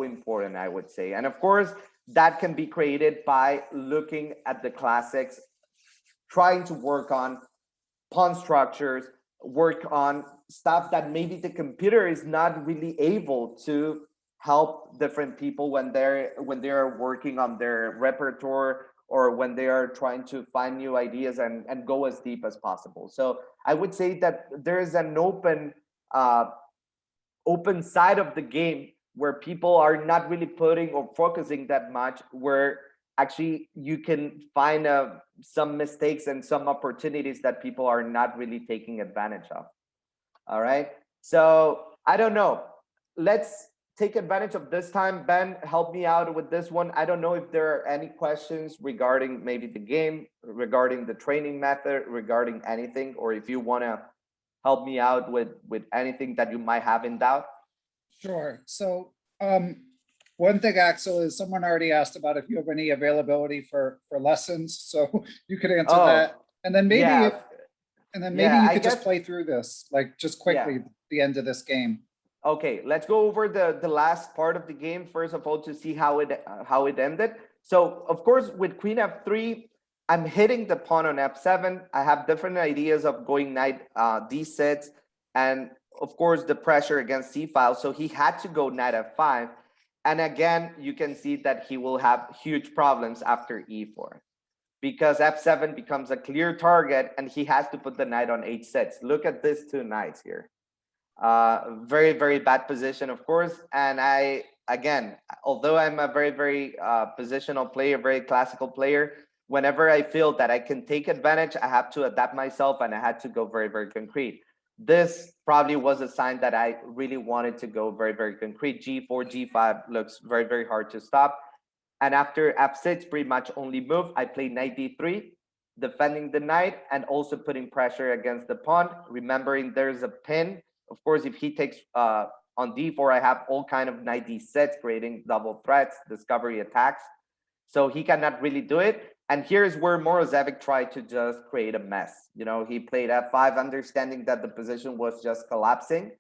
important, I would say. And of course, that can be created by looking at the classics, trying to work on pawn structures, work on stuff that maybe the computer is not really able to help different people when they're working on their repertoire or when they are trying to find new ideas and go as deep as possible. So I would say that there is an open side of the game where people are not really putting or focusing that much, where actually you can find some mistakes and some opportunities that people are not really taking advantage of. All right. So I don't know. Let's take advantage of this time. Ben, help me out with this one. I don't know if there are any questions regarding maybe the game, regarding the training method, regarding anything, or if you want to help me out with anything that you might have in doubt. Sure. So one thing, Axel, is someone already asked about if you have any availability for lessons. So you could answer Oh, that. And then maybe yeah. maybe you I could just guess- play through this, like just quickly, the end of this game. Okay, let's go over the last part of the game first of all to see how it ended. So of course with Queen F3, I'm hitting the pawn on F7. I have different ideas of going knight D6, and of course the pressure against C file. So he had to go knight F5, and again you can see that he will have huge problems after E4 because F7 becomes a clear target, and he has to put the knight on H6. Look at these two knights here. Very, very bad position, of course. And again, although I'm a very, very positional player, very classical player, whenever I feel that I can take advantage, I have to adapt myself, and I had to go very, very concrete. This probably was a sign that I really wanted to go very, very concrete. G4, G5 looks very, very hard to stop. And after F6, pretty much only move, I played knight D3, defending the knight and also putting pressure against the pawn, remembering there's a pin. Of course, if he takes on D4, I have all kind of knight D6, creating double threats, discovery attacks. So he cannot really do it. And here's where Morozevich tried to just create a mess. You know, he played F5, understanding that the position was just collapsing.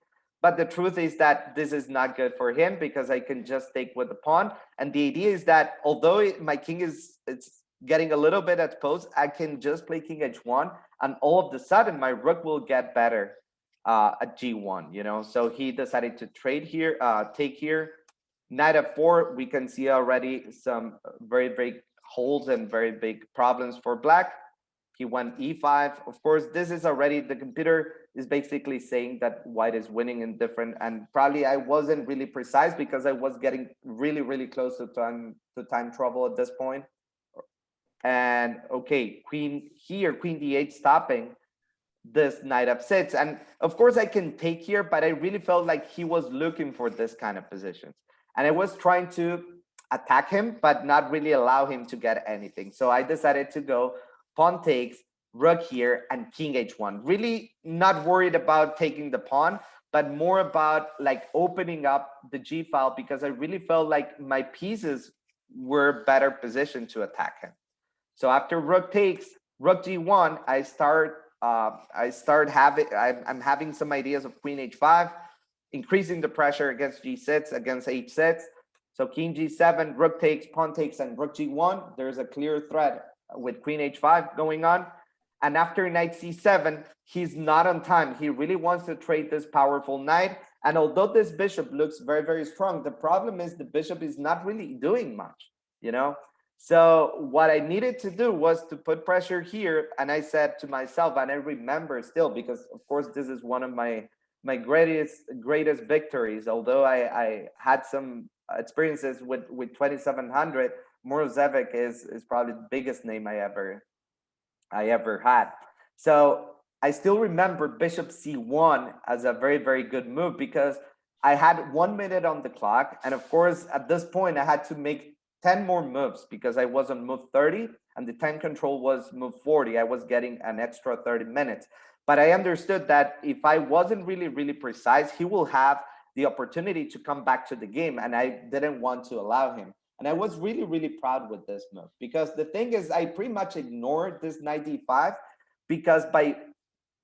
But the truth is that this is not good for him because I can just take with the pawn. And the idea is that although my king it's getting a little bit exposed, I can just play king H1, and all of a sudden my rook will get better at G1, you know. So he decided to trade here, take here. Knight F4, we can see already some very big holes and very big problems for black. He went E5. Of course, this is already, the computer is basically saying that white is winning in different, and probably I wasn't really precise because I was getting really, really close to time trouble at this point. And okay, queen here, queen D8 stopping this knight F6. And of course I can take here, but I really felt like he was looking for this kind of positions. And I was trying to attack him, but not really allow him to get anything. So I decided to go pawn takes, rook here, and king H1. Really not worried about taking the pawn, but more about like opening up the G file because I really felt like my pieces were better positioned to attack him. So after rook takes, rook G1, I'm having some ideas of queen H5, increasing the pressure against G6, against H6. So king G7, rook takes, pawn takes, and rook G1. There's a clear threat with queen H5 going on. And after knight C7, he's not on time. He really wants to trade this powerful knight. And although this bishop looks very, very strong, the problem is the bishop is not really doing much, you know? So what I needed to do was to put pressure here. And I said to myself, and I remember still, because of course, this is one of my greatest victories. Although I had some experiences with 2700, Morozevich is probably the biggest name I ever had. So I still remember bishop C1 as a very, very good move because I had 1 minute on the clock. And of course, at this point, I had to make 10 more moves because I was on move 30 and the time control was move 40. I was getting an extra 30 minutes. But I understood that if I wasn't really, really precise, he will have the opportunity to come back to the game. And I didn't want to allow him. And I was really, really proud with this move because the thing is, I pretty much ignored this knight d5 because by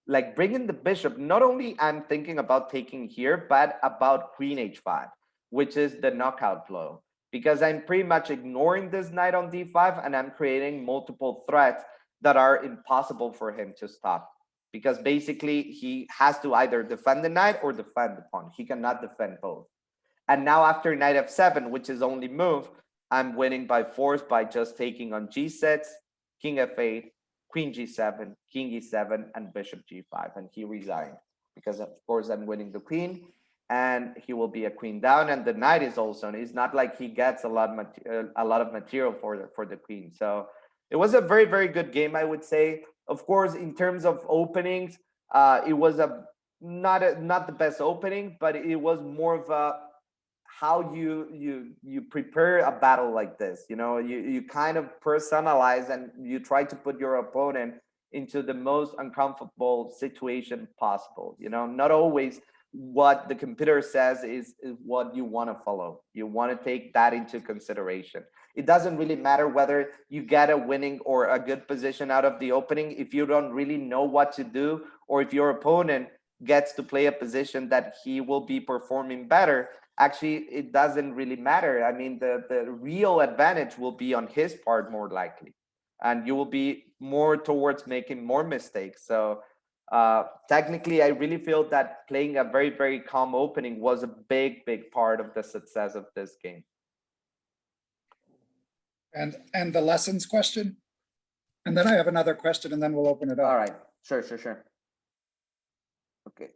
like bringing the bishop, not only I'm thinking about taking here, but about queen h5, which is the knockout blow. Because I'm pretty much ignoring this knight on d5 and I'm creating multiple threats that are impossible for him to stop. Because basically he has to either defend the knight or defend the pawn. He cannot defend both. And now after knight f7, which is only move, I'm winning by force by just taking on g6, king f8, queen g7, king e7, and bishop g5. And he resigned because of course I'm winning the queen and he will be a queen down. And the knight is also, and it's not like he gets a lot of material for the queen. So it was a very, very good game, I would say. Of course, in terms of openings, it was not the best opening, but it was more of a how you prepare a battle like this. You kind of personalize and you try to put your opponent into the most uncomfortable situation possible. Not always what the computer says is what you want to follow. You want to take that into consideration. It doesn't really matter whether you get a winning or a good position out of the opening if you don't really know what to do, or if your opponent gets to play a position that he will be performing better. Actually, it doesn't really matter. I mean, the real advantage will be on his part more likely, and you will be more towards making more mistakes. So technically, I really feel that playing a very, very calm opening was a big part of the success of this game. And the lessons question? And then I have another question and then we'll open it up. All right, sure. Okay.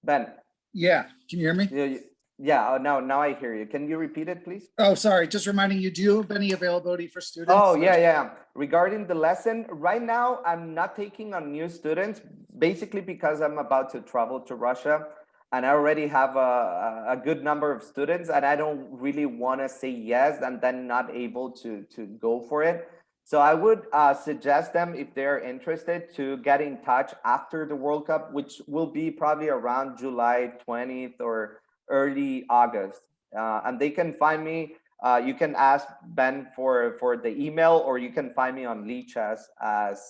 Ben. Yeah, can you hear me? Yeah, now I hear you. Can you repeat it, please? Oh, sorry, just reminding you, do you have any availability for students? Oh, yeah. Regarding the lesson, right now, I'm not taking on new students, basically because I'm about to travel to Russia. And I already have a good number of students, and I don't really want to say yes and then not able to go for it. So I would suggest them, if they're interested, to get in touch after the World Cup, which will be probably around July 20th or early August. And they can find me. You can ask Ben for the email, or you can find me on Lichess as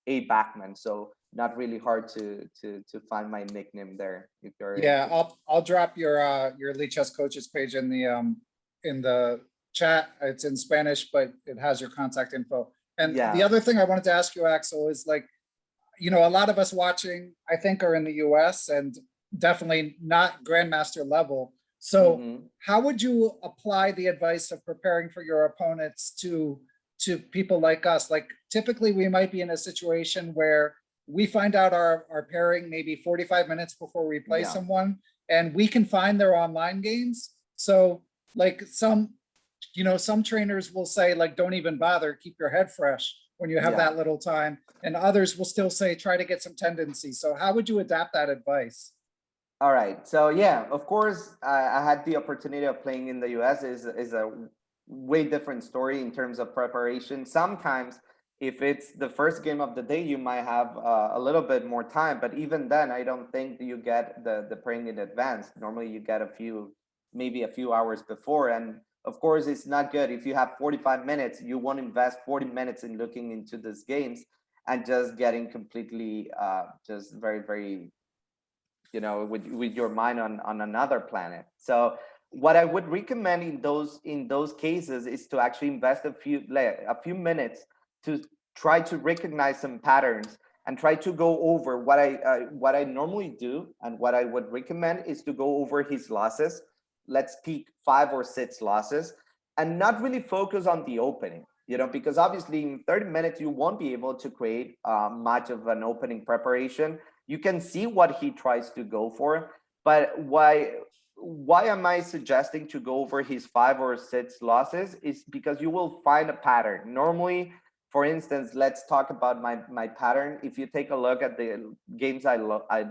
a Bachmann. So not really hard to find my nickname there. If you're I'll drop your Lichess coaches page in the chat. It's in Spanish, but it has your contact info. And the other thing I wanted to ask you, Axel, is like, a lot of us watching, I think, are in the US and definitely not grandmaster level. So how would you apply the advice of preparing for your opponents to people like us? Like typically we might be in a situation where we find out our pairing maybe 45 minutes before we play someone, and we can find their online games. So like some trainers will say, like, don't even bother, keep your head fresh when you have that little time. And others will still say, try to get some tendency. So how would you adapt that advice? All right. So yeah, of course, I had the opportunity of playing in the US. Is a way different story in terms of preparation. Sometimes if it's the first game of the day, you might have a little bit more time, but even then, I don't think you get the playing in advance. Normally you get maybe a few hours before. And of course, it's not good. If you have 45 minutes, you won't invest 40 minutes in looking into these games and just getting completely just very, very, with your mind on another planet. So what I would recommend in those cases is to actually invest a few minutes to try to recognize some patterns and try to go over what I normally do. And what I would recommend is to go over his losses. Let's pick 5 or 6 losses and not really focus on the opening, because obviously in 30 minutes, you won't be able to create much of an opening preparation. You can see what he tries to go for, but why am I suggesting to go over his 5 or 6 losses is because you will find a pattern. Normally, for instance, let's talk about my pattern. If you take a look at the games I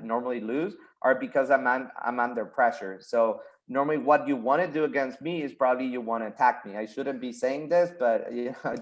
normally lose are because I'm under pressure. So normally what you want to do against me is probably you want to attack me. I shouldn't be saying this, but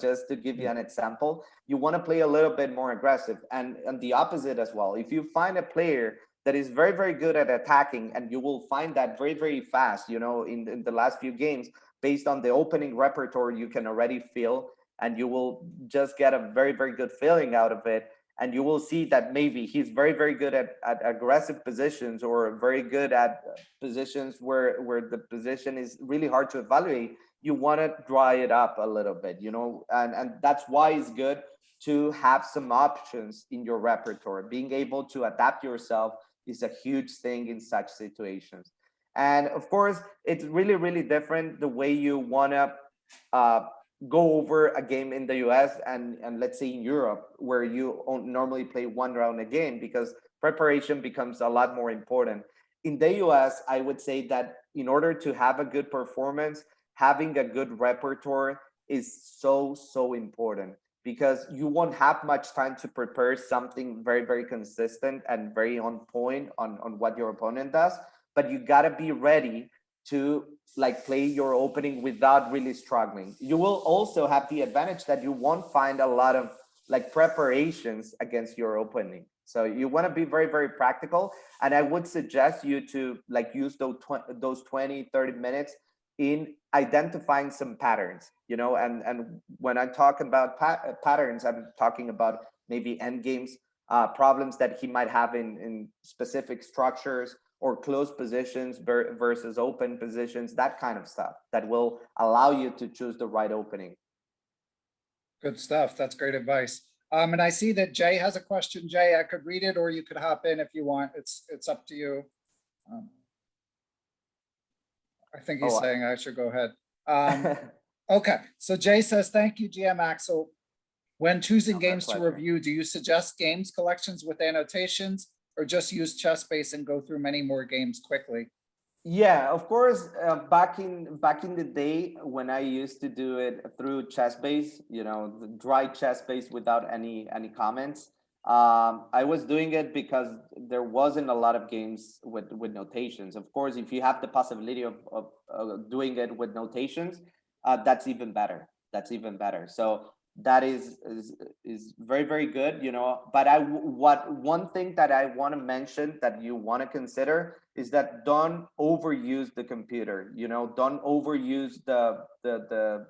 just to give you an example, you want to play a little bit more aggressive, and the opposite as well. If you find a player that is very, very good at attacking, and you will find that very, very fast, in the last few games, based on the opening repertoire, you can already feel, and you will just get a very, very good feeling out of it. And you will see that maybe he's very, very good at aggressive positions, or very good at positions where the position is really hard to evaluate. You want to dry it up a little bit, and that's why it's good to have some options in your repertoire. Being able to adapt yourself is a huge thing in such situations. And of course, it's really, really different the way you want to go over a game in the US and let's say in Europe, where you normally play one round a game, because preparation becomes a lot more important. In the US, I would say that in order to have a good performance, having a good repertoire is so important, because you won't have much time to prepare something very, very consistent and very on point on what your opponent does. but you gotta be ready to like play your opening without really struggling. You will also have the advantage that you won't find a lot of like preparations against your opening. So you want to be very, very practical. And I would suggest you to like use those 20, 30 minutes in identifying some patterns, and when I talk about patterns, I'm talking about maybe end games, problems that he might have in specific structures, or closed positions versus open positions, that kind of stuff that will allow you to choose the right opening. Good stuff. That's great advice. And I see that Jay has a question. Jay, I could read it, or you could hop in if you want. It's up to you. I think he's saying I should go ahead. Okay, so Jay says, thank you, GM Axel. When choosing games to review, do you suggest games collections with annotations, or just use ChessBase and go through many more games quickly? Yeah, of course. Back in the day when I used to do it through ChessBase, the dry ChessBase without any comments. I was doing it because there wasn't a lot of games with notations. Of course, if you have the possibility of doing it with notations, that's even better. So that is very, very good, but one thing that I want to mention that you want to consider is that don't overuse the computer, don't overuse the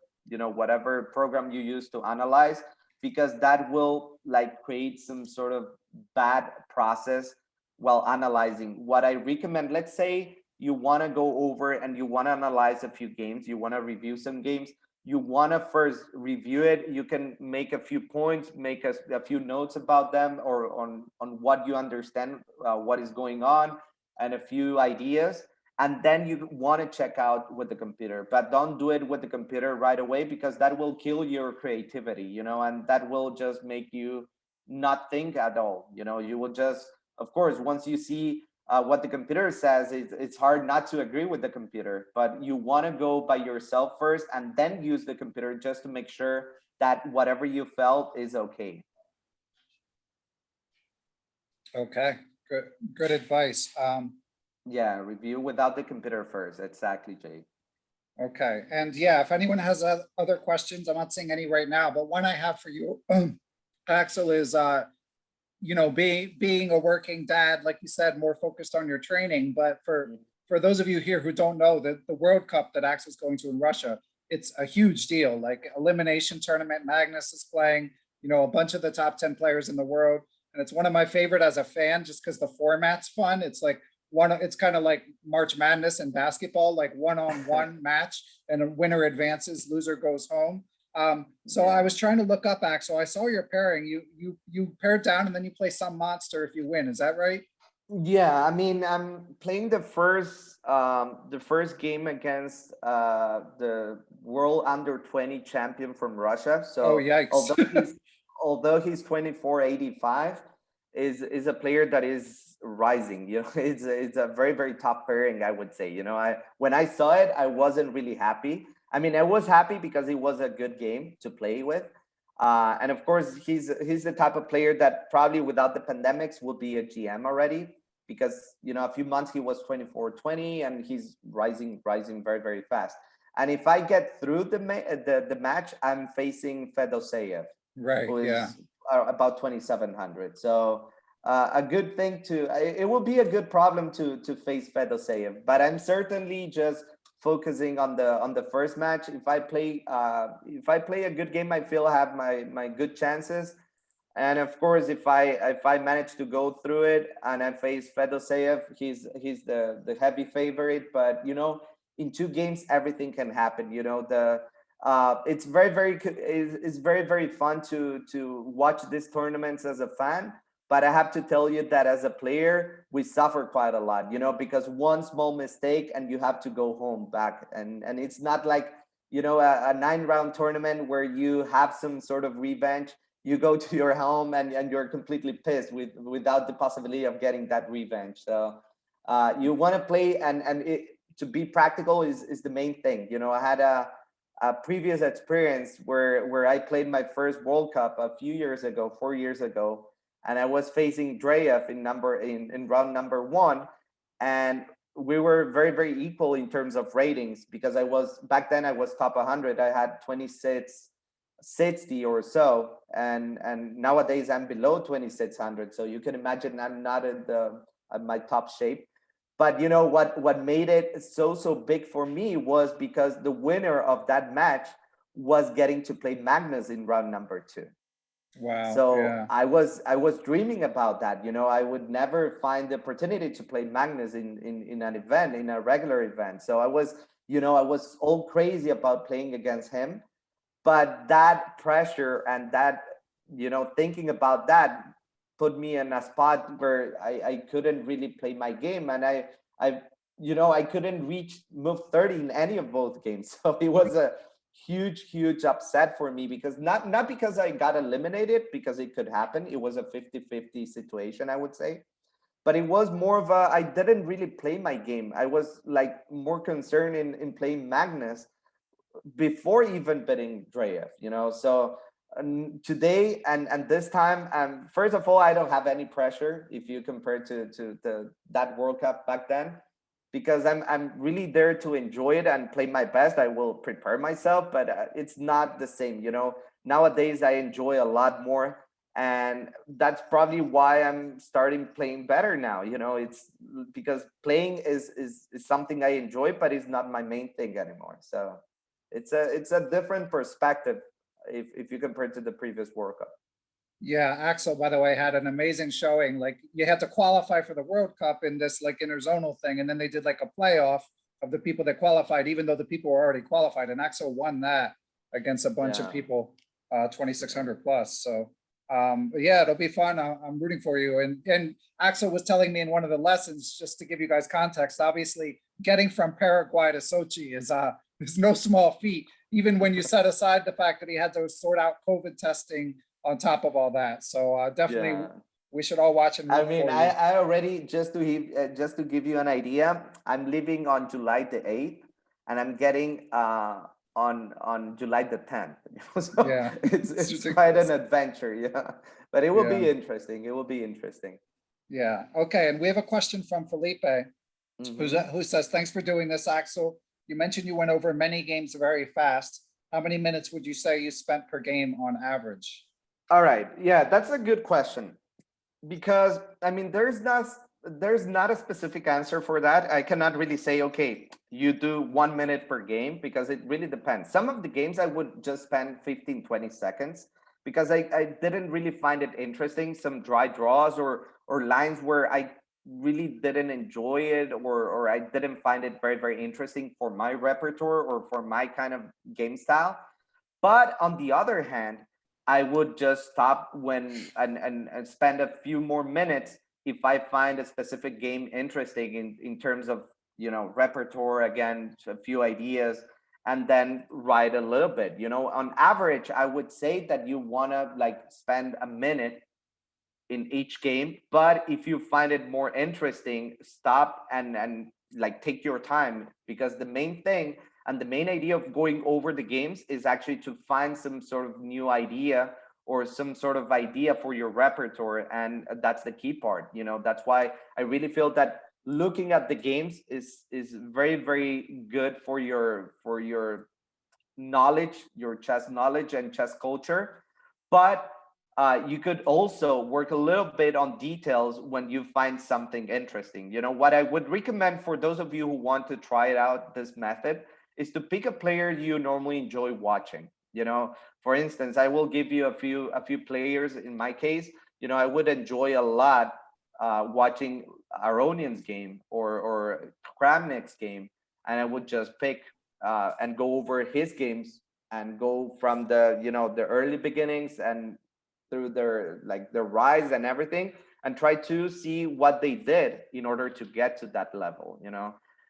whatever program you use to analyze, because that will like create some sort of bad process while analyzing. What I recommend, let's say you want to go over and you want to analyze a few games, you want to review some games, you want to first review it. You can make a few points, make a few notes about them, or on what you understand, what is going on, and a few ideas. And then you want to check out with the computer, but don't do it with the computer right away, because that will kill your creativity, and that will just make you not think at all. You will just, of course, once you see what the computer says, it's hard not to agree with the computer, but you want to go by yourself first and then use the computer just to make sure that whatever you felt is okay. Okay, good advice. Yeah, review without the computer first. Exactly, Jay. Okay, and yeah, if anyone has other questions, I'm not seeing any right now, but one I have for you, Axel, is being a working dad, like you said, more focused on your training. But for those of you here who don't know, the World Cup that Axel's going to in Russia, it's a huge deal, like elimination tournament. Magnus is playing, a bunch of the top 10 players in the world. And it's one of my favorite as a fan, just because the format's fun. It's like it's kind of like March Madness in basketball, like one-on-one match, and a winner advances, loser goes home. So I was trying to look up, Axel. I saw your pairing. You paired down and then you play some monster if you win. Is that right? Yeah, I mean, I'm playing the first game against the world under 20 champion from Russia. So yikes. although he's 2485, is a player that is rising. It's a very, very tough pairing, I would say. When I saw it, I wasn't really happy. I mean, I was happy because it was a good game to play with. And of course, he's the type of player that probably without the pandemics would be a GM already, because, a few months he was 24-20 and he's rising very, very fast. And if I get through the match, I'm facing Fedoseev, right? Who is about 2700. So a good thing it will be a good problem to face Fedoseev, but I'm certainly just focusing on the first match. If I play a good game, I feel I have my good chances. And of course, if I manage to go through it and I face Fedoseev, he's the heavy favorite. But in 2 games, everything can happen. It's very, very fun to watch these tournaments as a fan. But I have to tell you that as a player, we suffer quite a lot, because one small mistake and you have to go home back. And it's not like, a 9-round tournament where you have some sort of revenge. You go to your home and you're completely pissed without the possibility of getting that revenge. So you want to play to be practical is the main thing. I had a previous experience where I played my first World Cup a few years ago, 4 years ago. And I was facing Dreyev in round number 1, and we were very, very equal in terms of ratings, because back then I was top 100. I had 2660 or so, and nowadays I'm below 2600. So you can imagine I'm not in my top shape. But you know what made it so big for me was because the winner of that match was getting to play Magnus in round number 2. Wow. So yeah. I was dreaming about that. You know, I would never find the opportunity to play Magnus in an event, in a regular event. So I was all crazy about playing against him. But that pressure and that, thinking about that put me in a spot where I couldn't really play my game, and I couldn't reach move 30 in any of both games. So it was a huge upset for me, because not because I got eliminated, because it could happen. It was a 50-50 situation, I would say. But it was more of I didn't really play my game. I was like more concerned in playing Magnus before even betting Dreyev, So today and this time, first of all, I don't have any pressure if you compare to that World Cup back then, because I'm really there to enjoy it and play my best. I will prepare myself, but it's not the same. Nowadays I enjoy a lot more, and that's probably why I'm starting playing better now. It's because playing is something I enjoy, but it's not my main thing anymore. So it's a different perspective if you compare it to the previous World Cup. Yeah, Axel, by the way, had an amazing showing. Like, you had to qualify for the World Cup in this like interzonal thing, and then they did like a playoff of the people that qualified, even though the people were already qualified. And Axel won that against a bunch of people, 2,600 plus. So but yeah, it'll be fun. I'm rooting for you. And Axel was telling me in one of the lessons, just to give you guys context, obviously getting from Paraguay to Sochi is no small feat, even when you set aside the fact that he had to sort out COVID testing on top of all that. So definitely we should all watch and I mean, I already, just to give you an idea, I'm leaving on July the 8th, and I'm getting on July the 10th. So Yeah, it's quite an adventure, yeah. But it will be interesting. It will be interesting. Yeah. Okay. And we have a question from Felipe, who says, "Thanks for doing this, Axel. You mentioned you went over many games very fast. How many minutes would you say you spent per game on average?" All right. Yeah, that's a good question, because I mean, there's not a specific answer for that. I cannot really say, okay, you do 1 minute per game, because it really depends. Some of the games I would just spend 15-20 seconds, because I didn't really find it interesting. Some dry draws or lines where I really didn't enjoy it, or I didn't find it very, very interesting for my repertoire or for my kind of game style. But on the other hand, I would just stop and spend a few more minutes if I find a specific game interesting in terms of, repertoire, again, a few ideas, and then write a little bit. On average, I would say that you want to like spend a minute in each game, but if you find it more interesting, stop and like take your time, because the main thing and the main idea of going over the games is actually to find some sort of new idea or some sort of idea for your repertoire. And that's the key part. That's why I really feel that looking at the games is very, very good for your knowledge, your chess knowledge and chess culture. But you could also work a little bit on details when you find something interesting. What I would recommend for those of you who want to try it out, this method, is to pick a player you normally enjoy watching. For instance, I will give you a few players. In my case, I would enjoy a lot watching Aronian's game or Kramnik's game, and I would just pick and go over his games and go from the the early beginnings and through their rise and everything, and try to see what they did in order to get to that level.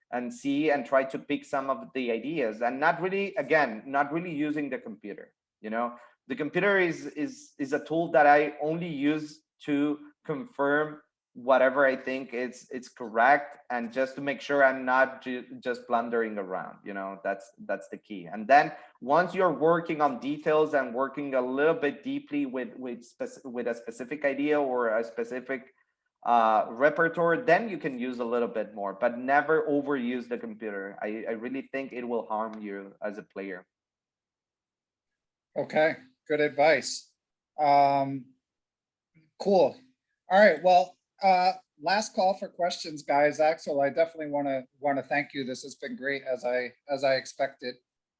And see and try to pick some of the ideas, and not really using the computer. The computer is a tool that I only use to confirm whatever I think it's correct, and just to make sure I'm not just blundering around. That's the key. And then once you're working on details and working a little bit deeply with a specific idea or a specific repertoire, then you can use a little bit more, but never overuse the computer. I really think it will harm you as a player. Okay, good advice. Cool. All right, well, last call for questions, guys. Axel, I definitely want to thank you. This has been great as I expected.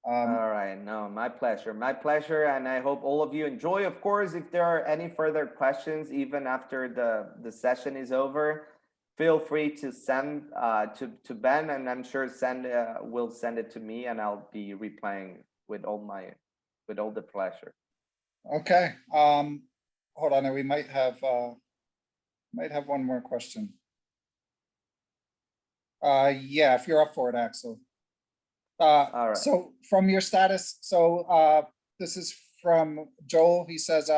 All right, no, my pleasure, and I hope all of you enjoy. Of course, if there are any further questions, even after the session is over, feel free to send to Ben, and I'm sure will send it to me, and I'll be replying with all the pleasure. Okay. Hold on, we might have one more question. Yeah, if you're up for it, Axel. All right. So from your status, this is from Joel. He says,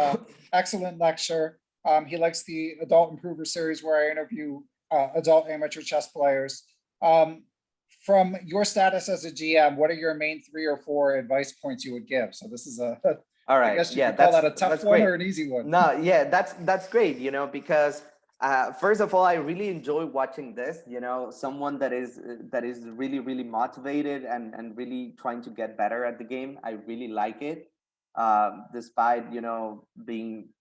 excellent lecture. He likes the Adult Improver series where I interview adult amateur chess players. From your status as a GM, what are your main 3 or 4 advice points you would give? So this is a, all right. I guess you yeah, could call that a that's tough one great. or an easy one. No, yeah, that's great, because first of all, I really enjoy watching this, someone that is really, really motivated and really trying to get better at the game. I really like it. Despite, being,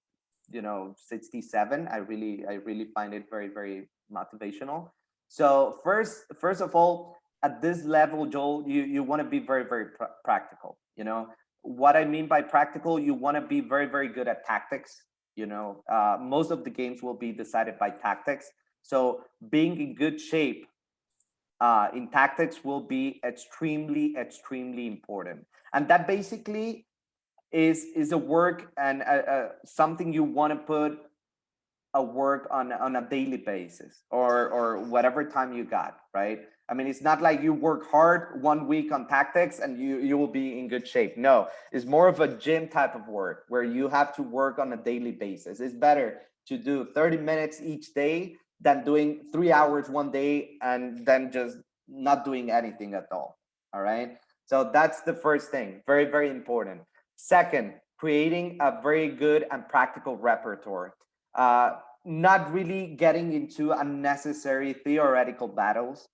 67, I really find it very, very motivational. So first of all, at this level, Joel, you want to be very, very practical. What I mean by practical, you want to be very, very good at tactics. Most of the games will be decided by tactics. So being in good shape in tactics will be extremely, extremely important. And that basically is a work and something you want to put a work on a daily basis or whatever time you got, right? I mean, it's not like you work hard 1 week on tactics and you will be in good shape. No, it's more of a gym type of work where you have to work on a daily basis. It's better to do 30 minutes each day than doing 3 hours one day and then just not doing anything at all. All right. So that's the first thing. Very, very important. Second, creating a very good and practical repertoire. Not really getting into unnecessary theoretical battles,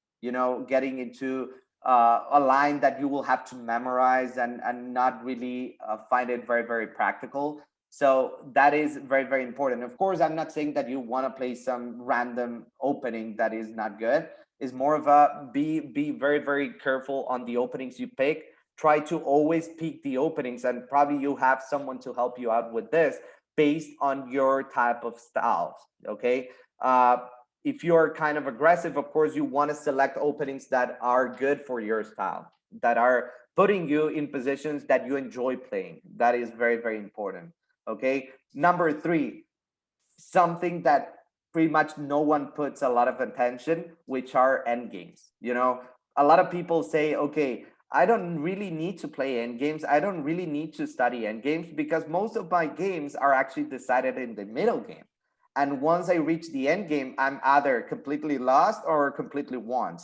getting into a line that you will have to memorize and not really find it very, very practical. So that is very, very important. Of course, I'm not saying that you want to play some random opening that is not good. It's more of a be very, very careful on the openings you pick. Try to always pick the openings, and probably you have someone to help you out with this based on your type of styles, okay? If you're kind of aggressive, of course, you want to select openings that are good for your style, that are putting you in positions that you enjoy playing. That is very, very important, okay? Number 3, something that pretty much no one puts a lot of attention, which are endgames. A lot of people say, okay, I don't really need to play endgames. I don't really need to study endgames because most of my games are actually decided in the middle game. And once I reach the end game, I'm either completely lost or completely won.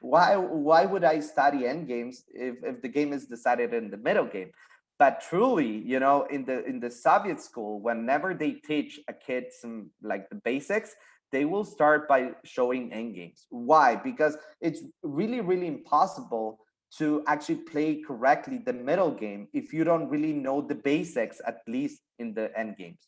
Why would I study endgames if the game is decided in the middle game? But truly, in the Soviet school, whenever they teach a kid some like the basics, they will start by showing endgames. Why? Because it's really, really impossible to actually play correctly the middle game if you don't really know the basics, at least in the end games.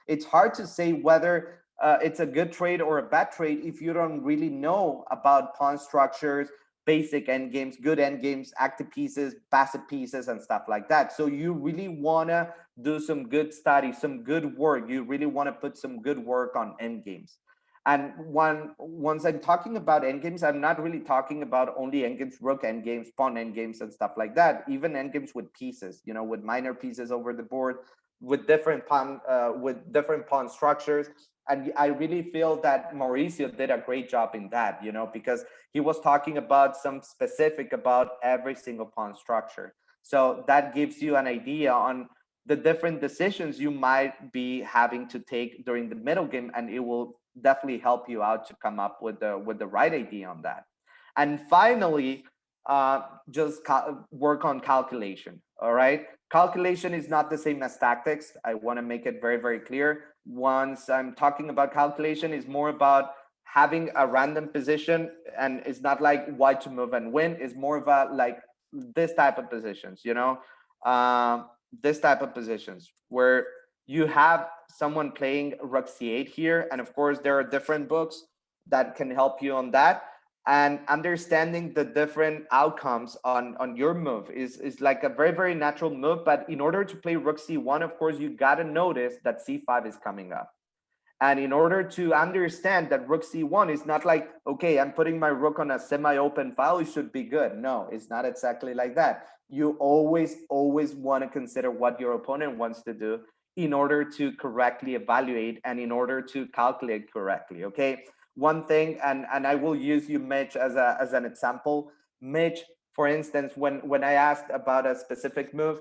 It's hard to say whether it's a good trade or a bad trade if you don't really know about pawn structures, basic end games, good end games, active pieces, passive pieces, and stuff like that. So you really want to do some good study, some good work. You really want to put some good work on end games. And once I'm talking about endgames, I'm not really talking about only endgames, rook endgames, pawn endgames, and stuff like that. Even endgames with pieces, with minor pieces over the board, with different pawn structures. And I really feel that Mauricio did a great job in that, because he was talking about some specific about every single pawn structure. So that gives you an idea on the different decisions you might be having to take during the middle game, and it will definitely help you out to come up with the right idea on that. And finally, just work on calculation. All right. Calculation is not the same as tactics. I want to make it very, very clear. Once I'm talking about calculation, is more about having a random position, and it's not like white to move and win. It's more about like this type of positions, you know, this type of positions where you have someone playing rook c8 here. And of course, there are different books that can help you on that. And understanding the different outcomes on your move is like a very, very natural move. But in order to play rook c1, of course, you got to notice that c5 is coming up. And in order to understand that rook c1 is not like, okay, I'm putting my rook on a semi-open file, it should be good. No, it's not exactly like that. You always want to consider what your opponent wants to do in order to correctly evaluate and in order to calculate correctly, okay? One thing, and I will use you, Mitch, as an example. Mitch, for instance, when I asked about a specific move,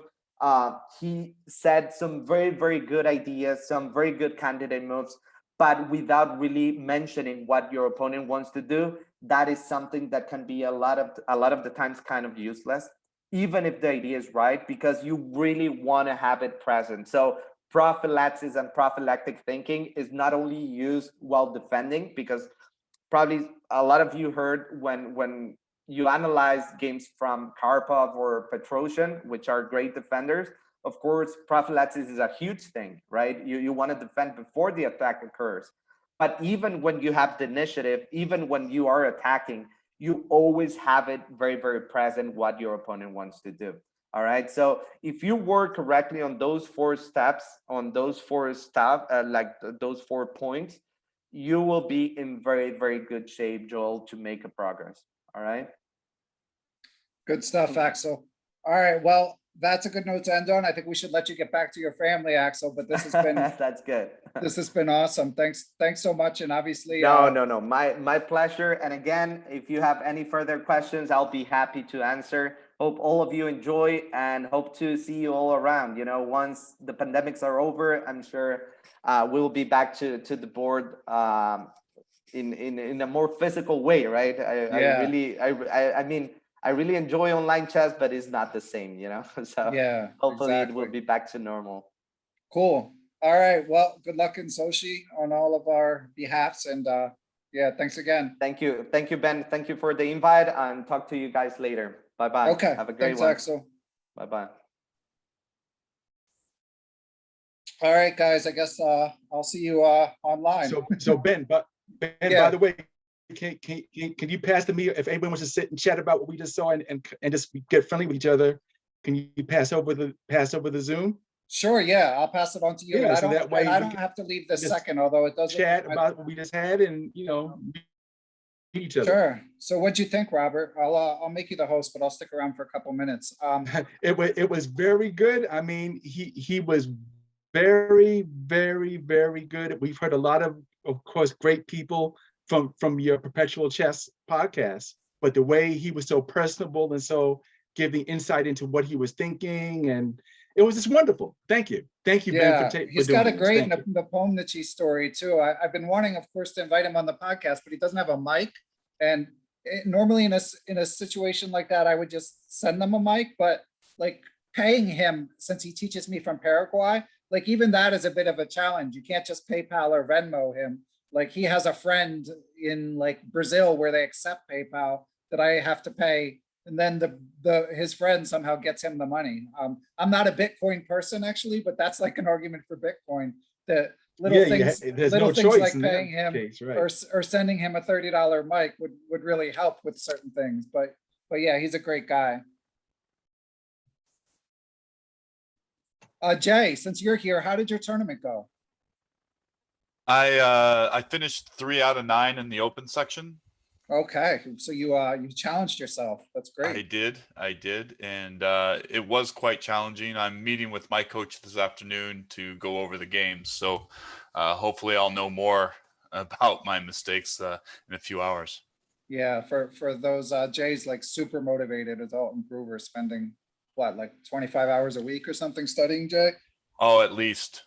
he said some very, very good ideas, some very good candidate moves, but without really mentioning what your opponent wants to do. That is something that can be a lot of the times kind of useless, even if the idea is right, because you really want to have it present. So prophylaxis and prophylactic thinking is not only used while defending, because probably a lot of you heard when you analyze games from Karpov or Petrosian, which are great defenders. Of course, prophylaxis is a huge thing, right? You want to defend before the attack occurs. But even when you have the initiative, even when you are attacking, you always have it very, very present what your opponent wants to do. All right. So if you work correctly on those 4 steps, on those 4 stuff, like those 4 points, you will be in very, very good shape, Joel, to make a progress. All right. Good stuff, Axel. All right. Well, that's a good note to end on. I think we should let you get back to your family, Axel, but this has been that's good. This has been awesome. Thanks so much. And obviously no, my pleasure. And again, if you have any further questions, I'll be happy to answer. Hope all of you enjoy and hope to see you all around. You know, once the pandemics are over, I'm sure we'll be back to the board in a more physical way, right? I mean, I really enjoy online chess, but it's not the same, you know. So yeah, hopefully exactly. it will be back to normal. Cool. All right. Well, good luck in Sochi on all of our behalfs. And yeah, thanks again. Thank you, Ben. Thank you for the invite, and talk to you guys later. Bye-bye. Okay. Have a great Thanks, one. Axel. Bye-bye. All right, guys. I guess I'll see you online. So Ben, Yeah. by the way, can you pass to me if anyone wants to sit and chat about what we just saw and just get friendly with each other? Can you pass over the Zoom? Sure. Yeah, I'll pass it on to you. Yeah, and so that way I we don't can have to leave this just second, although it does chat about what we just had and meet each other. Sure. So what'd you think, Robert? I'll make you the host, but I'll stick around for a couple minutes. It was very good. I mean, he was very, very, very good. We've heard a lot of course, great people from your Perpetual Chess podcast, but the way he was so personable and so giving insight into what he was thinking, and it was just wonderful. Thank you, Yeah, Ben, he's got a great Nepomniachtchi story too. I've been wanting, of course, to invite him on the podcast, but he doesn't have a mic. And normally in a situation like that, I would just send them a mic, but like paying him, since he teaches me from Paraguay, like even that is a bit of a challenge. You can't just PayPal or Venmo him. Like he has a friend in like Brazil where they accept PayPal that I have to pay. And then his friend somehow gets him the money. I'm not a Bitcoin person actually, but that's like an argument for Bitcoin. That little things like paying him or sending him a $30 mic would really help with certain things. But yeah, he's a great guy. Jay, since you're here, how did your tournament go? I finished 3 out of 9 in the open section. Okay, so you challenged yourself. That's great. I did, and it was quite challenging. I'm meeting with my coach this afternoon to go over the games, so hopefully I'll know more about my mistakes in a few hours. Yeah, for those Jay's like super motivated adult improver, spending what, like 25 hours a week or something studying, Jay? Oh, at least.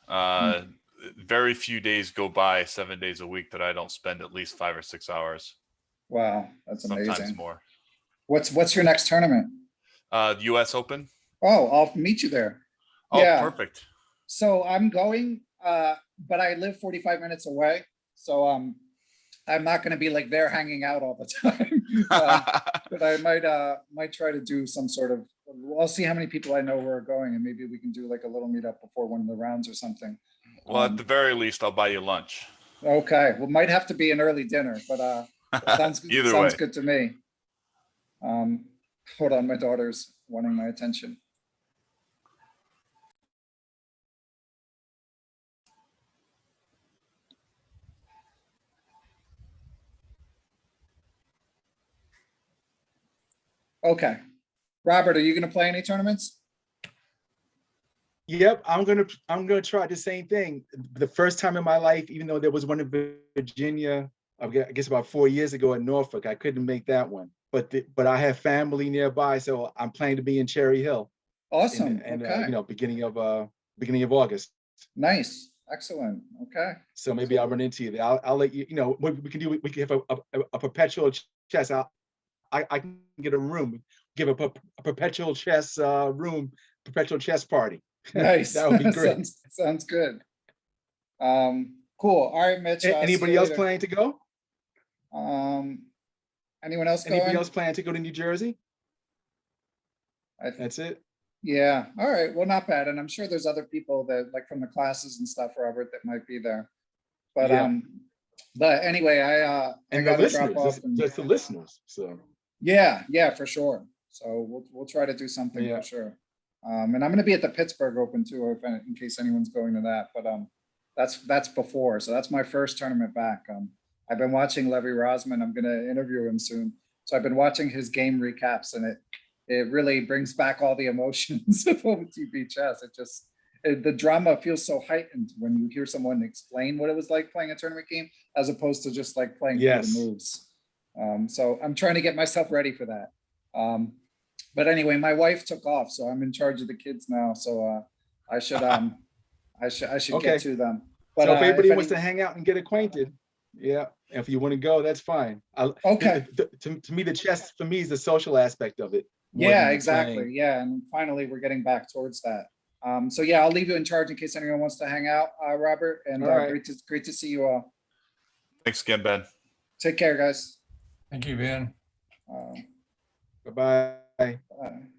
Very few days go by 7 days a week that I don't spend at least 5 or 6 hours. Wow, that's amazing. Sometimes more. What's your next tournament? The U.S. Open Oh, I'll meet you there. Oh, Yeah. perfect. So I'm going, but I live 45 minutes away. So I'm not going to be like there hanging out all the time. But I might try to do some sort of. I'll see how many people I know who are going, and maybe we can do like a little meetup before one of the rounds or something. Well, at the very least, I'll buy you lunch. Okay, well, might have to be an early dinner, but sounds Either sounds way. good to me. Hold on, my daughter's wanting my attention. Okay, Robert, are you going to play any tournaments? Yep, I'm gonna try the same thing. The first time in my life, even though there was one in Virginia, I guess about 4 years ago in Norfolk, I couldn't make that one. But I have family nearby, so I'm planning to be in Cherry Hill. Awesome. And Okay. beginning of August. Nice. Excellent. Okay. So maybe I'll run into you there. I'll let you. What we can do. We can have a perpetual chess. I can get a room. Give a perpetual chess room. Perpetual chess party. Nice. That would be great. Sounds good. Cool. All right, Mitch. Anybody else planning to go? Anyone else going? Anybody else planning to go to New Jersey? That's it. Yeah. All right. Well, not bad. And I'm sure there's other people that like from the classes and stuff, Robert, that might be there. But Yeah. But anyway, I And got the to drop listeners, off. just the listeners. So Yeah, for sure. So we'll try to do something Yeah. for sure. And I'm going to be at the Pittsburgh Open too, in case anyone's going to that. But that's before, so that's my first tournament back. I've been watching Levy Rosman. I'm going to interview him soon. So I've been watching his game recaps, and it really brings back all the emotions of OTB chess. The drama feels so heightened when you hear someone explain what it was like playing a tournament game, as opposed to just like playing through the moves. So I'm trying to get myself ready for that. But anyway, my wife took off, so I'm in charge of the kids now. So I should Okay. get to them. But so if anybody wants to hang out and get acquainted, yeah. If you want to go, that's fine. Okay. To me, the chess for me is the social aspect of it. more Yeah, than the exactly. playing. Yeah, and finally we're getting back towards that. So yeah, I'll leave you in charge in case anyone wants to hang out, Robert. And All right. great to see you all. Thanks again, Ben. Take care, guys. Thank you, Ben. Um, Bye-bye. bye.